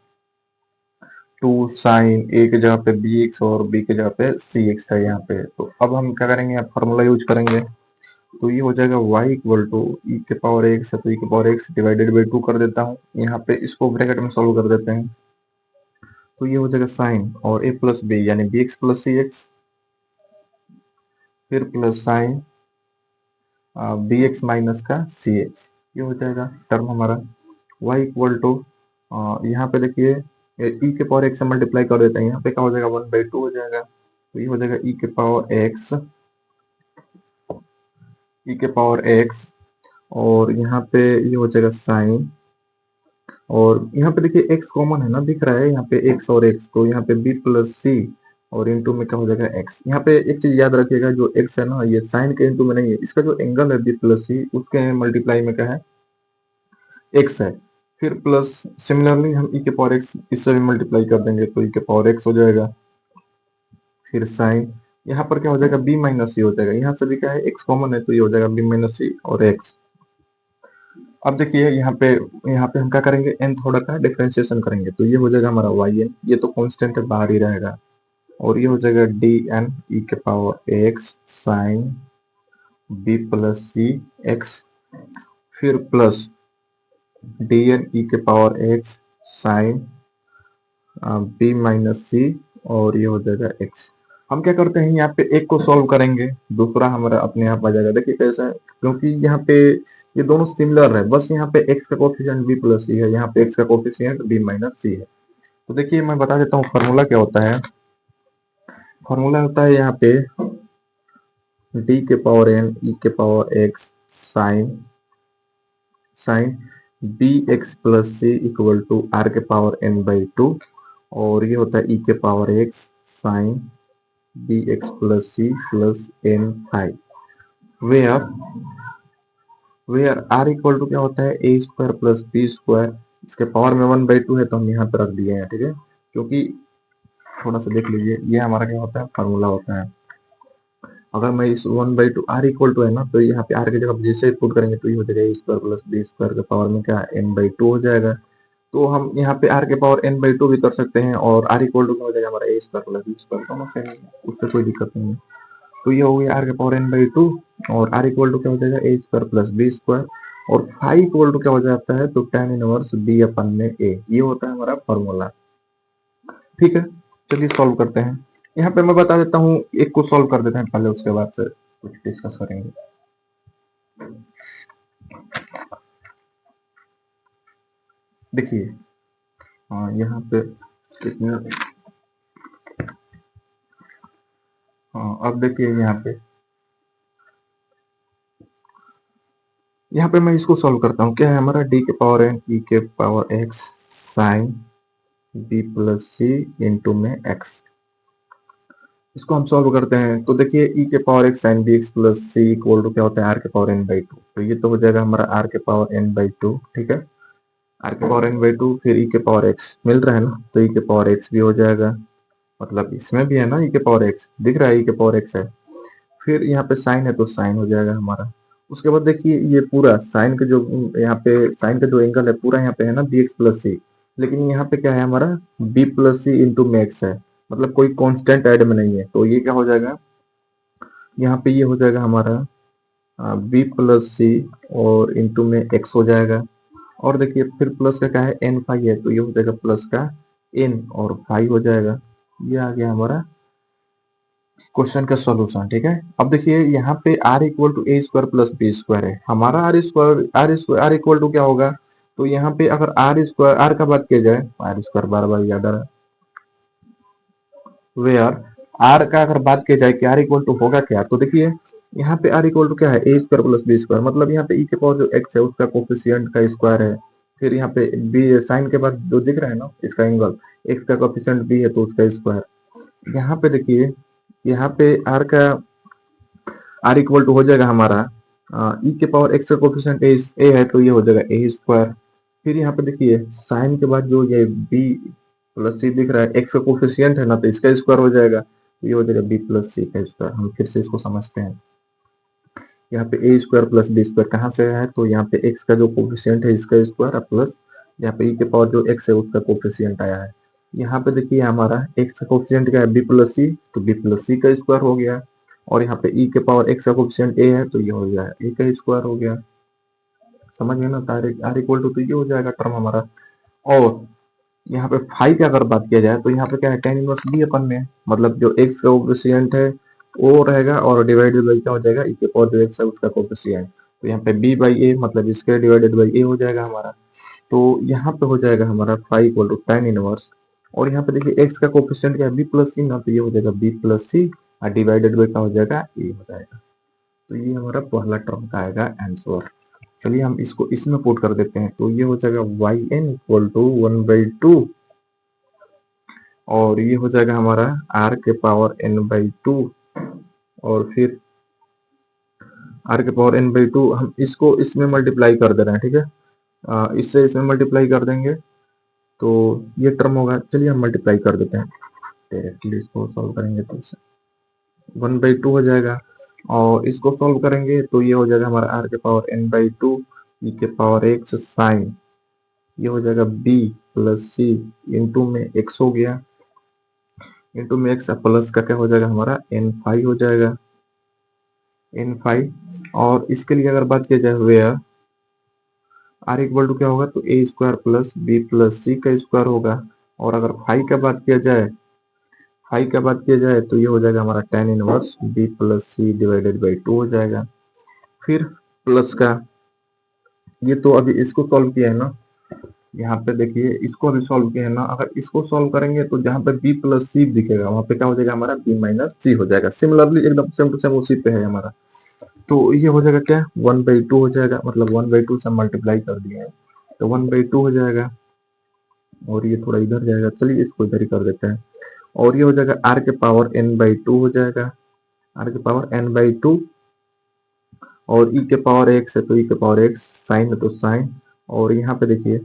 Speaker 1: 2 साइन a के जगह पे bx और b के जगह पे cx है यहाँ पे। तो अब हम क्या करेंगे, फॉर्मूला यूज करेंगे, तो ये हो जाएगा y इक्वल टू e के पावर x है, तो e के पावर x डिवाइडेड बाई 2 कर देता हूँ, यहाँ पे इसको ब्रैकेट में सॉल्व कर देते हैं, तो ये हो जाएगा साइन और a प्लस बी यानी bx प्लस cx, फिर प्लस साइन bx माइनस का cx, ये हो जाएगा टर्म हमारा। y इक्वल टू यहाँ पे देखिए e के पावर x से मल्टीप्लाई कर देते हैं, यहाँ पे क्या हो जाएगा 1/2 हो जाएगा, तो ये हो जाएगा e के पावर x, और यहाँ पे ये हो जाएगा साइन और यहाँ पे देखिए x कॉमन है ना, दिख रहा है यहाँ पे x और x, तो यहाँ पे b प्लस सी और इंटू में क्या हो जाएगा x। यहाँ पे एक चीज याद रखिएगा, जो x है ना ये साइन के इंटू में नहीं है, इसका जो एंगल है b प्लस सी उसके मल्टीप्लाई में क्या है x है। फिर प्लस सिमिलरली हम e के पावर x इससे भी मल्टीप्लाई कर देंगे तो e के पावर x हो जाएगा। फिर साइन यहाँ पर क्या हो जाएगा b माइनस सी हो जाएगा, यहाँ से भी क्या है x कॉमन है तो ये हो जाएगा b माइनस सी और x। अब देखिए यहाँ पे हम क्या करेंगे nth ऑर्डर का डिफरेंशिएशन करेंगे तो ये हो जाएगा हमारा yn, ये तो कांस्टेंट है बाहर ही रहेगा, और ये हो जाएगा dn e के power x sine b plus c x, फिर प्लस dn e के power x sine b minus c और ये हो जाएगा x। हम क्या करते हैं यहाँ पे एक को सॉल्व करेंगे, दूसरा हमारा अपने आप आ जाएगा। देखिए कैसा है, क्योंकि यहाँ पे ये दोनों सिमिलर है, बस यहाँ पे x का कोफिशिएंट b प्लस सी है, यहाँ पे x का कोफिशिएंट b माइनस सी है। तो देखिए मैं बता देता हूँ फॉर्मूला क्या होता है। फॉर्मूला होता है यहाँ पे d के पावर n e के power x sine b x plus c equal to r के पावर n बाई 2, और ये होता है e के power x sine b x plus c plus n i, where r equal to क्या होता है a square plus b square, इसके पावर में 1/2 है तो हम यहाँ पे रख दिए हैं, ठीक है। क्योंकि थोड़ा सा देख लीजिए ये हमारा क्या होता है फार्मूला होता है। अगर मैं इस 1/2 आर इक्वल टू है ना, तो यहाँ पे आर की जगह जैसे पुट करेंगे तो ये हो जाएगा ए स्क्वायर प्लस बी स्क्वायर के पावर में क्या n/2 हो जाएगा। तो हम यहाँ पे आर के पावर n/2 भी कर सकते हैं, और आर इक्वल टू क्या हो जाएगा हमारा ए स्क्वायर प्लस बी स्क्वायर, दोनों सेम है, उससे कोई दिक्कत नहीं है। तो ये हो गया आर के पावर n/2, और आर इक्वल टू क्या हो जाएगा ए स्क्वायर प्लस बी स्क्वायर, और फाई इक्वल टू क्या हो जाता है तो tan इनवर्स बी अपन में ए, ये होता है हमारा फॉर्मूला। ठीक है, चलिए सॉल्व करते हैं। यहाँ पे मैं बता देता हूँ, एक को सॉल्व कर देते हैं पहले, उसके बाद से कुछ डिस्कस करेंगे। देखिए यहाँ पे कितना, अब देखिए यहाँ पे मैं इसको सॉल्व करता हूँ। क्या है हमारा d के पावर n e के power x sine b plus c into में x, इसको हम सॉल्व करते हैं तो देखिए e के power x sine bx plus c equal to क्या होता है r के पावर n/2, तो ये तो हो जाएगा हमारा r के पावर n/2, ठीक है। r के पावर n/2 फिर e के पावर x मिल रहा है ना, तो e के पावर x भी हो जाएगा, मतलब इसमें भी है ना e के पावर x दिख रहा है, e के पावर x है। फिर यहाँ पे साइन है तो साइन हो जाएगा हमारा। उसके बाद देखिए ये पूरा साइन के जो यहाँ पे साइन का जो एंगल है पूरा यहाँ पे है ना bx प्लस सी, लेकिन यहाँ पे क्या है हमारा b प्लस सी इंटू में x है, मतलब कोई कांस्टेंट ऐड में नहीं है, तो ये क्या हो जाएगा यहाँ पे ये हो जाएगा हमारा b प्लस सी और इंटू में x हो जाएगा। और देखिए फिर प्लस का क्या है n फाई है, तो ये हो जाएगा प्लस का n और फाई हो जाएगा। ये आ गया हमारा क्वेश्चन का सॉल्यूशन, ठीक है। अब देखिए यहाँ पे r equal to a square plus b square है, हमारा r इक्वल टू क्या होगा, तो यहाँ पे अगर r का बात किया जाए, r स्क्वायर बार बार याद आ रहा है, वेयर r का अगर बात किया जाए कि r इक्वल टू होगा क्या, तो देखिए यहाँ पे r इक्वल टू क्या है a square plus b square, मतलब यहाँ पे e के पावर जो x है उसका कोफिशिएंट का स्क्वायर है। फिर यहाँ पे b साइन के बाद जो दिख रहा है ना इसका एंगल, x का कोफिशिएंट b है तो उसका स्क्वायर। यहाँ पे देखिए यहाँ पे r का r इक्वल टू हो जाएगा हमारा e के पावर x का कोफिशिएंट a है तो ये हो जाएगा a स्क्वायर। फिर यहाँ पे देखिए साइन के बाद जो ये b प्लस सी दिख रहा है, x का कोफिशिएंट है ना तो इसका स्क्वायर हो जाएगा, तो ये हो जाएगा b प्लस सी का स्क्वायर। हम फिर से इसको समझते हैं, यहाँ पे a square plus b square कहाँ से है, तो यहाँ पे x का जो कोफिशिएंट है इसका स्क्वायर प्लस यहाँ पे e के पावर जो x है उसका कोफिशिएंट आया है। यहाँ पे देखिए हमारा x का कोफिशिएंट क्या है b प्लस सी, तो b प्लस सी का स्क्वायर हो गया, और यहाँ पे e के पावर x का कोफिशिएंट a है तो ये हो गया a का स्क्वायर हो गया, समझ गए ना। r इक्वल टू तो ये हो जाएगा टर्म हमारा। और यहाँ पे फाई की अगर बात किया जाए तो यहाँ पे क्या है tan इनवर्स b अपन में, मतलब जो x का कोफिशिएंट है वो रहेगा और डिवाइडेड बाई क्या हो जाएगा e के पावर जो x है उसका कोफिशिएंट, तो यहाँ पे b बाई a मतलब इसके डिवाइडेड बाई a हो जाएगा हमारा। तो यहाँ पे हो जाएगा हमारा phi equal to tan inverse, और यहाँ पे देखिए x का कोफिशिएंट क्या है b प्लस सी ना, तो ये हो जाएगा b प्लस सी और डिवाइडेड बाई क्या हो जाएगा a हो जाएगा। तो ये हमारा पहला टर्म का आएगा आंसर। चलिए हम इसको इसमें पुट कर देते हैं, तो ये हो जाएगा वाई एन इक्वल टू 1/2 और ये हो जाएगा हमारा आर के पावर एन बाई टू और फिर आर के पावर एन बाई टू हम इसको इसमें मल्टीप्लाई कर दे रहे हैं, ठीक है। इससे इसमें मल्टीप्लाई कर देंगे तो ये टर्म होगा। चलिए हम मल्टीप्लाई कर देते हैं, डायरेक्टली इसको सॉल्व करेंगे तो 1/2 हो जाएगा और इसको सॉल्व करेंगे तो ये हो जाएगा हमारा आर के पावर एन बाई टू ई के पावर एक्स साइन, ये हो जाएगा बी प्लस सी इंटू में एक्स हो गया, इंटू में एक्स प्लस का क्या हो जाएगा हमारा एन फाइव हो जाएगा, एन फाइव। और इसके लिए अगर बात किया जाए वेयर आर इक्वल टू क्या होगा तो ए स्क्वायर प्लस बी प्लस सी का स्क्वायर होगा। और अगर फाइव का बात किया जाए, फाइव का बात किया जाए तो ये हो जाएगा हमारा tan inverse b plus c divided by two हो जाएगा। फिर प्लस का ये तो अभी इसको सॉल्व किया है ना, यहाँ पे देखिए इसको अभी सॉल्व किया है ना, अगर इसको सॉल्व करेंगे तो जहां पे b प्लस सी दिखेगा वहां पे क्या हो जाएगा हमारा b माइनस सी हो जाएगा। सिमिलरली एकदम सेम टू सेम उसी पे है हमारा, तो ये हो जाएगा क्या 1/2 हो जाएगा, मतलब 1/2 से मल्टीप्लाई कर दिया है तो 1/2 हो जाएगा और ये थोड़ा इधर जाएगा, चलिए इसको इधर ही कर देते हैं और ये हो जाएगा आर के पावर एन बाई टू हो जाएगा, आर के पावर एन बाई टू और ई के पावर एक्स है तो ई के पावर एक्स साइन है तो साइन। और यहाँ पे देखिए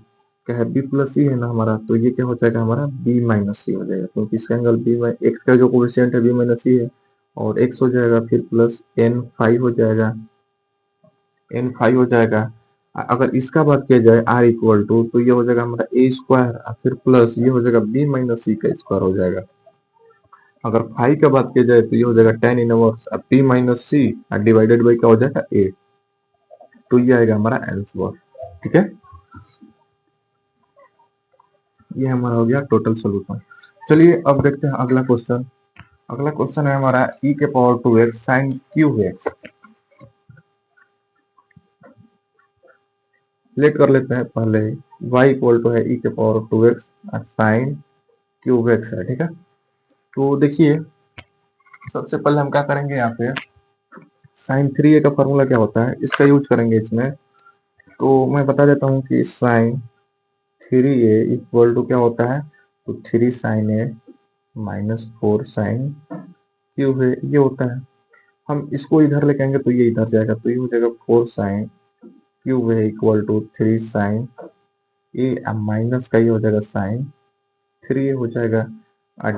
Speaker 1: क्या है बी प्लस सी है ना हमारा, तो ये क्या हो जाएगा हमारा बी माइनस सी हो जाएगा क्योंकि इसका एंगल बी एक्स का जो कोएफिशिएंट है बी माइनस सी है और एक्स हो जाएगा फिर प्लस एन फाइव हो जाएगा, एन फाइव हो जाएगा। अगर इसका बात किया जाए आर इक्वल टू तो ये हो जाएगा हमारा ए स्क्वायर फिर प्लस ये हो जाएगा बी माइनस सी का स्क्वायर हो जाएगा। अगर फाइव का बात किया जाए तो ये हो जाएगा tan inverse b minus c divided by क्या हो जाएगा ए, तो ये आएगा हमारा आंसर, ठीक है। ये हमारा हो गया टोटल सोल्यूशन। चलिए अब देखते हैं अगला क्वेश्चन। अगला क्वेश्चन है हमारा e के power 2x sine cube x. Let कर लेते हैं पहले y इक्वल टू है e के power 2x sine cube x है, ठीक है। तो देखिए सबसे पहले हम क्या करेंगे, यहाँ पे साइन 3a का फॉर्मूला क्या होता है इसका यूज करेंगे इसमें। तो मैं बता देता हूँ कि साइन 3a इक्वल टू क्या होता है तो 3 sine a minus 4 sine cube है, ये होता है। हम इसको इधर लेके आएंगे तो ये इधर जाएगा तो ये हो जाएगा 4 साइन क्यूब है equal to 3 sine a minus का ये हो जाएगा साइन 3 हो जाएगा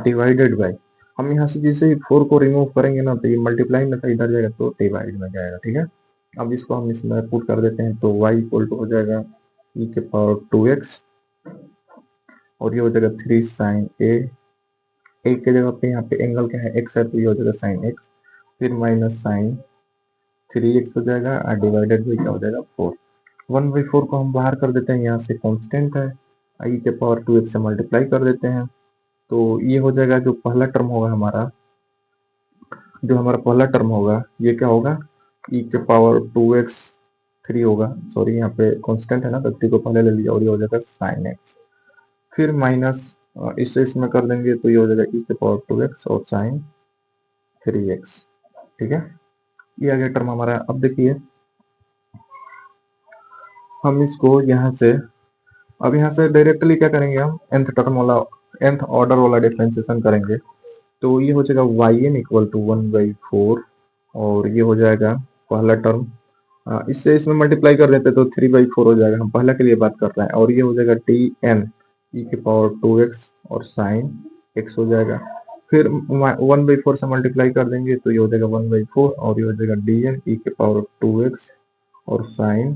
Speaker 1: डिवाइडेड बाई, हम यहाँ से जैसे ही 4 को रिमूव करेंगे ना तो ये मल्टीप्लाई में था इधर जाएगा तो डिवाइड में जाएगा, ठीक है। अब इसको हम इसमें पुट कर देते हैं तो y इक्वल टू हो जाएगा e के पावर 2x और ये हो जाएगा 3 साइन ए के जगह पे यहाँ पे एंगल क्या है x है तो ये हो जाएगा साइन x फिर माइनस साइन 3x हो जाएगा डिवाइडेड बाई क्या हो जाएगा 4। 1/4 को हम बाहर कर देते हैं, यहाँ से कांस्टेंट है e के पावर 2x से मल्टीप्लाई कर देते हैं तो ये हो जाएगा जो पहला टर्म होगा हमारा, जो हमारा पहला टर्म होगा ये क्या होगा e के पावर 2x 3 होगा, सॉरी यहाँ पे कांस्टेंट है ना तो 3 को पहले ले लिया और ये हो जाएगा साइन x फिर माइनस इससे इसमें कर देंगे तो ये हो जाएगा e के पावर 2x और साइन 3x, ठीक है। ये आ गया टर्म हमारा। अब देखिए हम इसको यहाँ से अब यहाँ से डायरेक्टली क्या करेंगे, हम nth टर्म वाला nth ऑर्डर वाला डिफरेंशिएशन करेंगे तो ये हो जाएगा yn इक्वल टू 1/4 और ये हो जाएगा पहला टर्म, इससे इसमें मल्टीप्लाई कर देते तो 3/4 हो जाएगा, हम पहला के लिए बात कर रहे हैं और ये हो जाएगा tn e के पावर 2x और साइन x हो जाएगा। फिर 1/4 से मल्टीप्लाई कर देंगे तो ये हो जाएगा 1/4 और ये हो जाएगा dn e के पावर 2x और साइन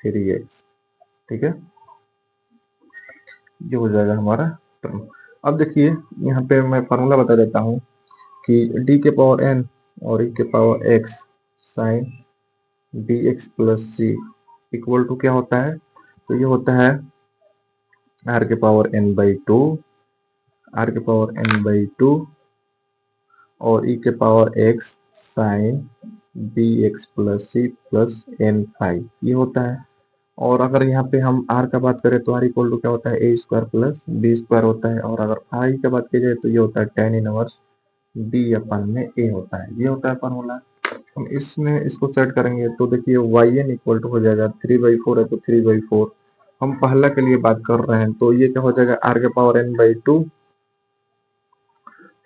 Speaker 1: 3x, ठीक है। ये हो जाएगा हमारा टर्म। अब देखिए यहाँ पे मैं फार्मूला बता देता हूँ कि d के पावर n और e के power x sine dx plus c equal to क्या होता है तो ये होता है r के power n by two, r के पावर n बाई टू और e के power x sine dx plus c plus n five ये होता है। और अगर यहाँ पे हम r का बात करें तो r इक्वल टू क्या होता है a square plus b square होता है और अगर फाइव का बात की जाए तो ये होता है tan इनवर्स b अपन में a होता है, ये होता है फॉर्मूला। हम इसमें इसको सेट करेंगे तो देखिए वाई एन इक्वल टू हो जाएगा 3/4 है तो 3/4। हम पहला के लिए बात कर रहे हैं तो ये क्या हो जाएगा आर के पावर एन बाई टू,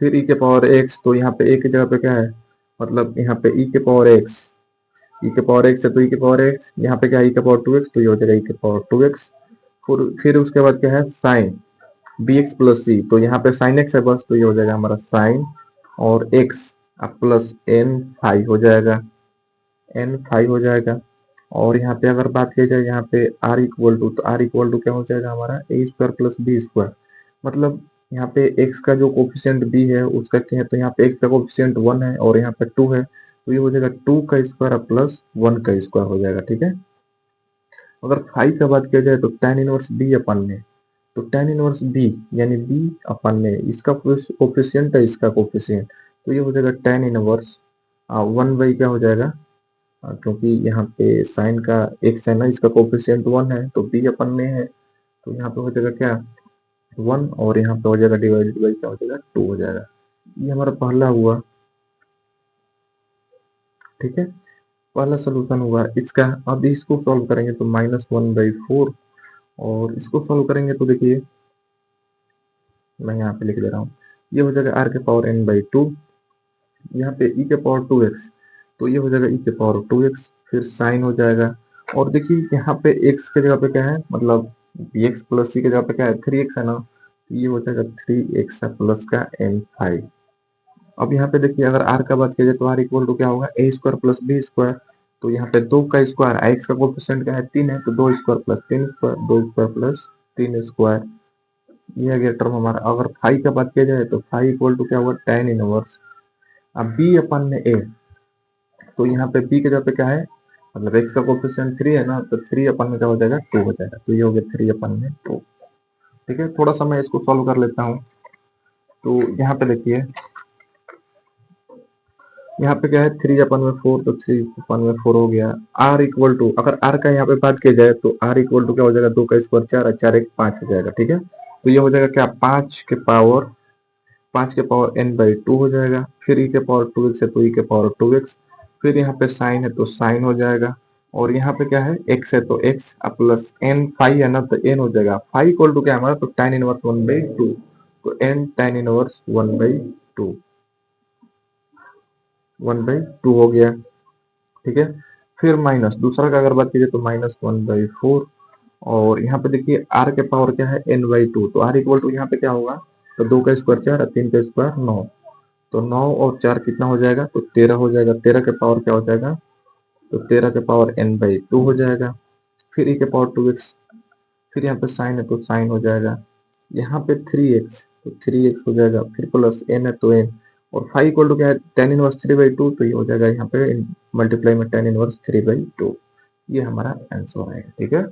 Speaker 1: फिर ई के पावर एक्स। तो यहाँ पे ए की जगह पे क्या है, मतलब यहाँ पे ई के पावर एक्स, ई के पावर एक्स है तो ई के पावर एक्स, यहाँ पे क्या है ई के पावर टू एक्स तो ये हो जाएगा ई के पावर टू एक्स। फिर उसके बाद क्या है साइन बी एक्स प्लस सी, तो यहाँ पे साइन एक्स है बस, तो ये हो जाएगा हमारा साइन और एक्स अब प्लस एन फाइव हो जाएगा, एन फाइव हो जाएगा। और यहाँ पे अगर बात की जाए यहाँ पे आर इक्वल टू, तो आर इक्वल टू क्या हो जाएगा हमारा ए स्क्वायर प्लस बी स्क्वायर। मतलब यहाँ पे x का जो कोफिशिएंट b है उसका क्या है, तो यहाँ पे x का कोफिशिएंट 1 है और यहाँ पे 2 है, तो ये हो जाएगा 2 का स्क्वायर प्लस 1 का स्क्वायर हो जाएगा। ठीक है, अगर फाइव का बात किया जाए तो tan इनवर्स b अपन में, तो tan इनवर्स b यानी b अपन में इसका कोफिशिएंट है इसका कोफिशिएंट, तो ये हो जाएगा tan इनवर्स 1 बाई क्या हो जाएगा, क्योंकि यहाँ पे साइन का x है ना, इसका कोफिशिएंट 1 है तो b अपन में है, तो यहाँ पे हो जाएगा क्या 1 और यहाँ पे हो जाएगा डिवाइडेड बाई क्या हो जाएगा 2 हो जाएगा। ये हमारा पहला हुआ। ठीक है, पहला सोल्यूशन हुआ इसका। अब इसको सॉल्व करेंगे तो -1/4 और इसको सॉल्व करेंगे तो देखिए मैं यहाँ पे लिख दे रहा हूँ, ये हो जाएगा आर के पावर एन बाई टू, यहाँ पे ई के पावर 2x, तो ये हो जाएगा ई के पावर 2x, फिर साइन हो जाएगा। और देखिए यहाँ पे x के जगह पे क्या है, मतलब bx प्लस सी के जगह पे क्या है 3x है ना, तो ये हो जाएगा 3x प्लस का एन फाइव। अब यहाँ पे देखिए अगर r का बात किया जाए तो r इक्वल टू क्या होगा ए स्क्वायर प्लस बी स्क्वायर, तो यहाँ पे 2 का स्क्वायर x का कोफिशिएंट क्या है 3 है तो 2 square plus 3 square, 2 square plus 3 square, ये आ गया टर्म हमारा। अगर फाइव का बात किया जाए तो फाइव इक्वल टू क्या होगा tan इनवर्स, अब b अपन में a, तो यहाँ पे b के जगह पे क्या है, मतलब x का कोफिशिएंट 3 है ना, तो 3 अपन में क्या हो जाएगा 2 हो जाएगा, तो ये हो गया 3 अपन में 2। ठीक है, थोड़ा सा मैं इसको सॉल्व कर लेता हूँ। तो यहाँ पे देखिए यहाँ पे क्या है 3 अपन में 4, तो 3 अपन में 4 हो गया। r इक्वल टू, अगर r का यहाँ पे बात किया जाए तो r इक्वल टू क्या हो जाएगा 2 का स्क्वायर 4, 4 एक 5 हो जाएगा। ठीक है, तो ये हो जाएगा क्या 5 के पावर n बाई टू हो जाएगा, फिर e के पावर 2x है तो e के पावर 2x, फिर यहाँ पे साइन है तो साइन हो जाएगा, और यहाँ पे क्या है x है तो x अब प्लस n फाइव है ना तो n हो जाएगा, फाइव इक्वल टू क्या है हमारा, तो tan इनवर्स 1/2, तो n tan इनवर्स 1/2, 1/2 हो गया। ठीक है, फिर माइनस दूसरा का अगर बात कीजिए तो -1/4, और यहाँ पे देखिए r के पावर क्या है n/2, तो r इक्वल टू यहाँ पे क्या होगा, तो 2 का स्क्वायर 4 और 3 का स्क्वायर 9, तो 9 और 4 कितना हो जाएगा, तो 13 हो जाएगा। 13 के पावर क्या हो जाएगा, तो 13 के पावर n/2 हो जाएगा, फिर e के पावर 2x, फिर यहाँ पे साइन है तो साइन हो जाएगा, यहाँ पे 3x तो 3x हो जाएगा, फिर प्लस n है तो n, और फाइव इक्वल टू क्या है tan इनवर्स 3/2, तो ये हो जाएगा यहाँ पे मल्टीप्लाई में tan इनवर्स 3/2, ये हमारा आंसर है। ठीक है।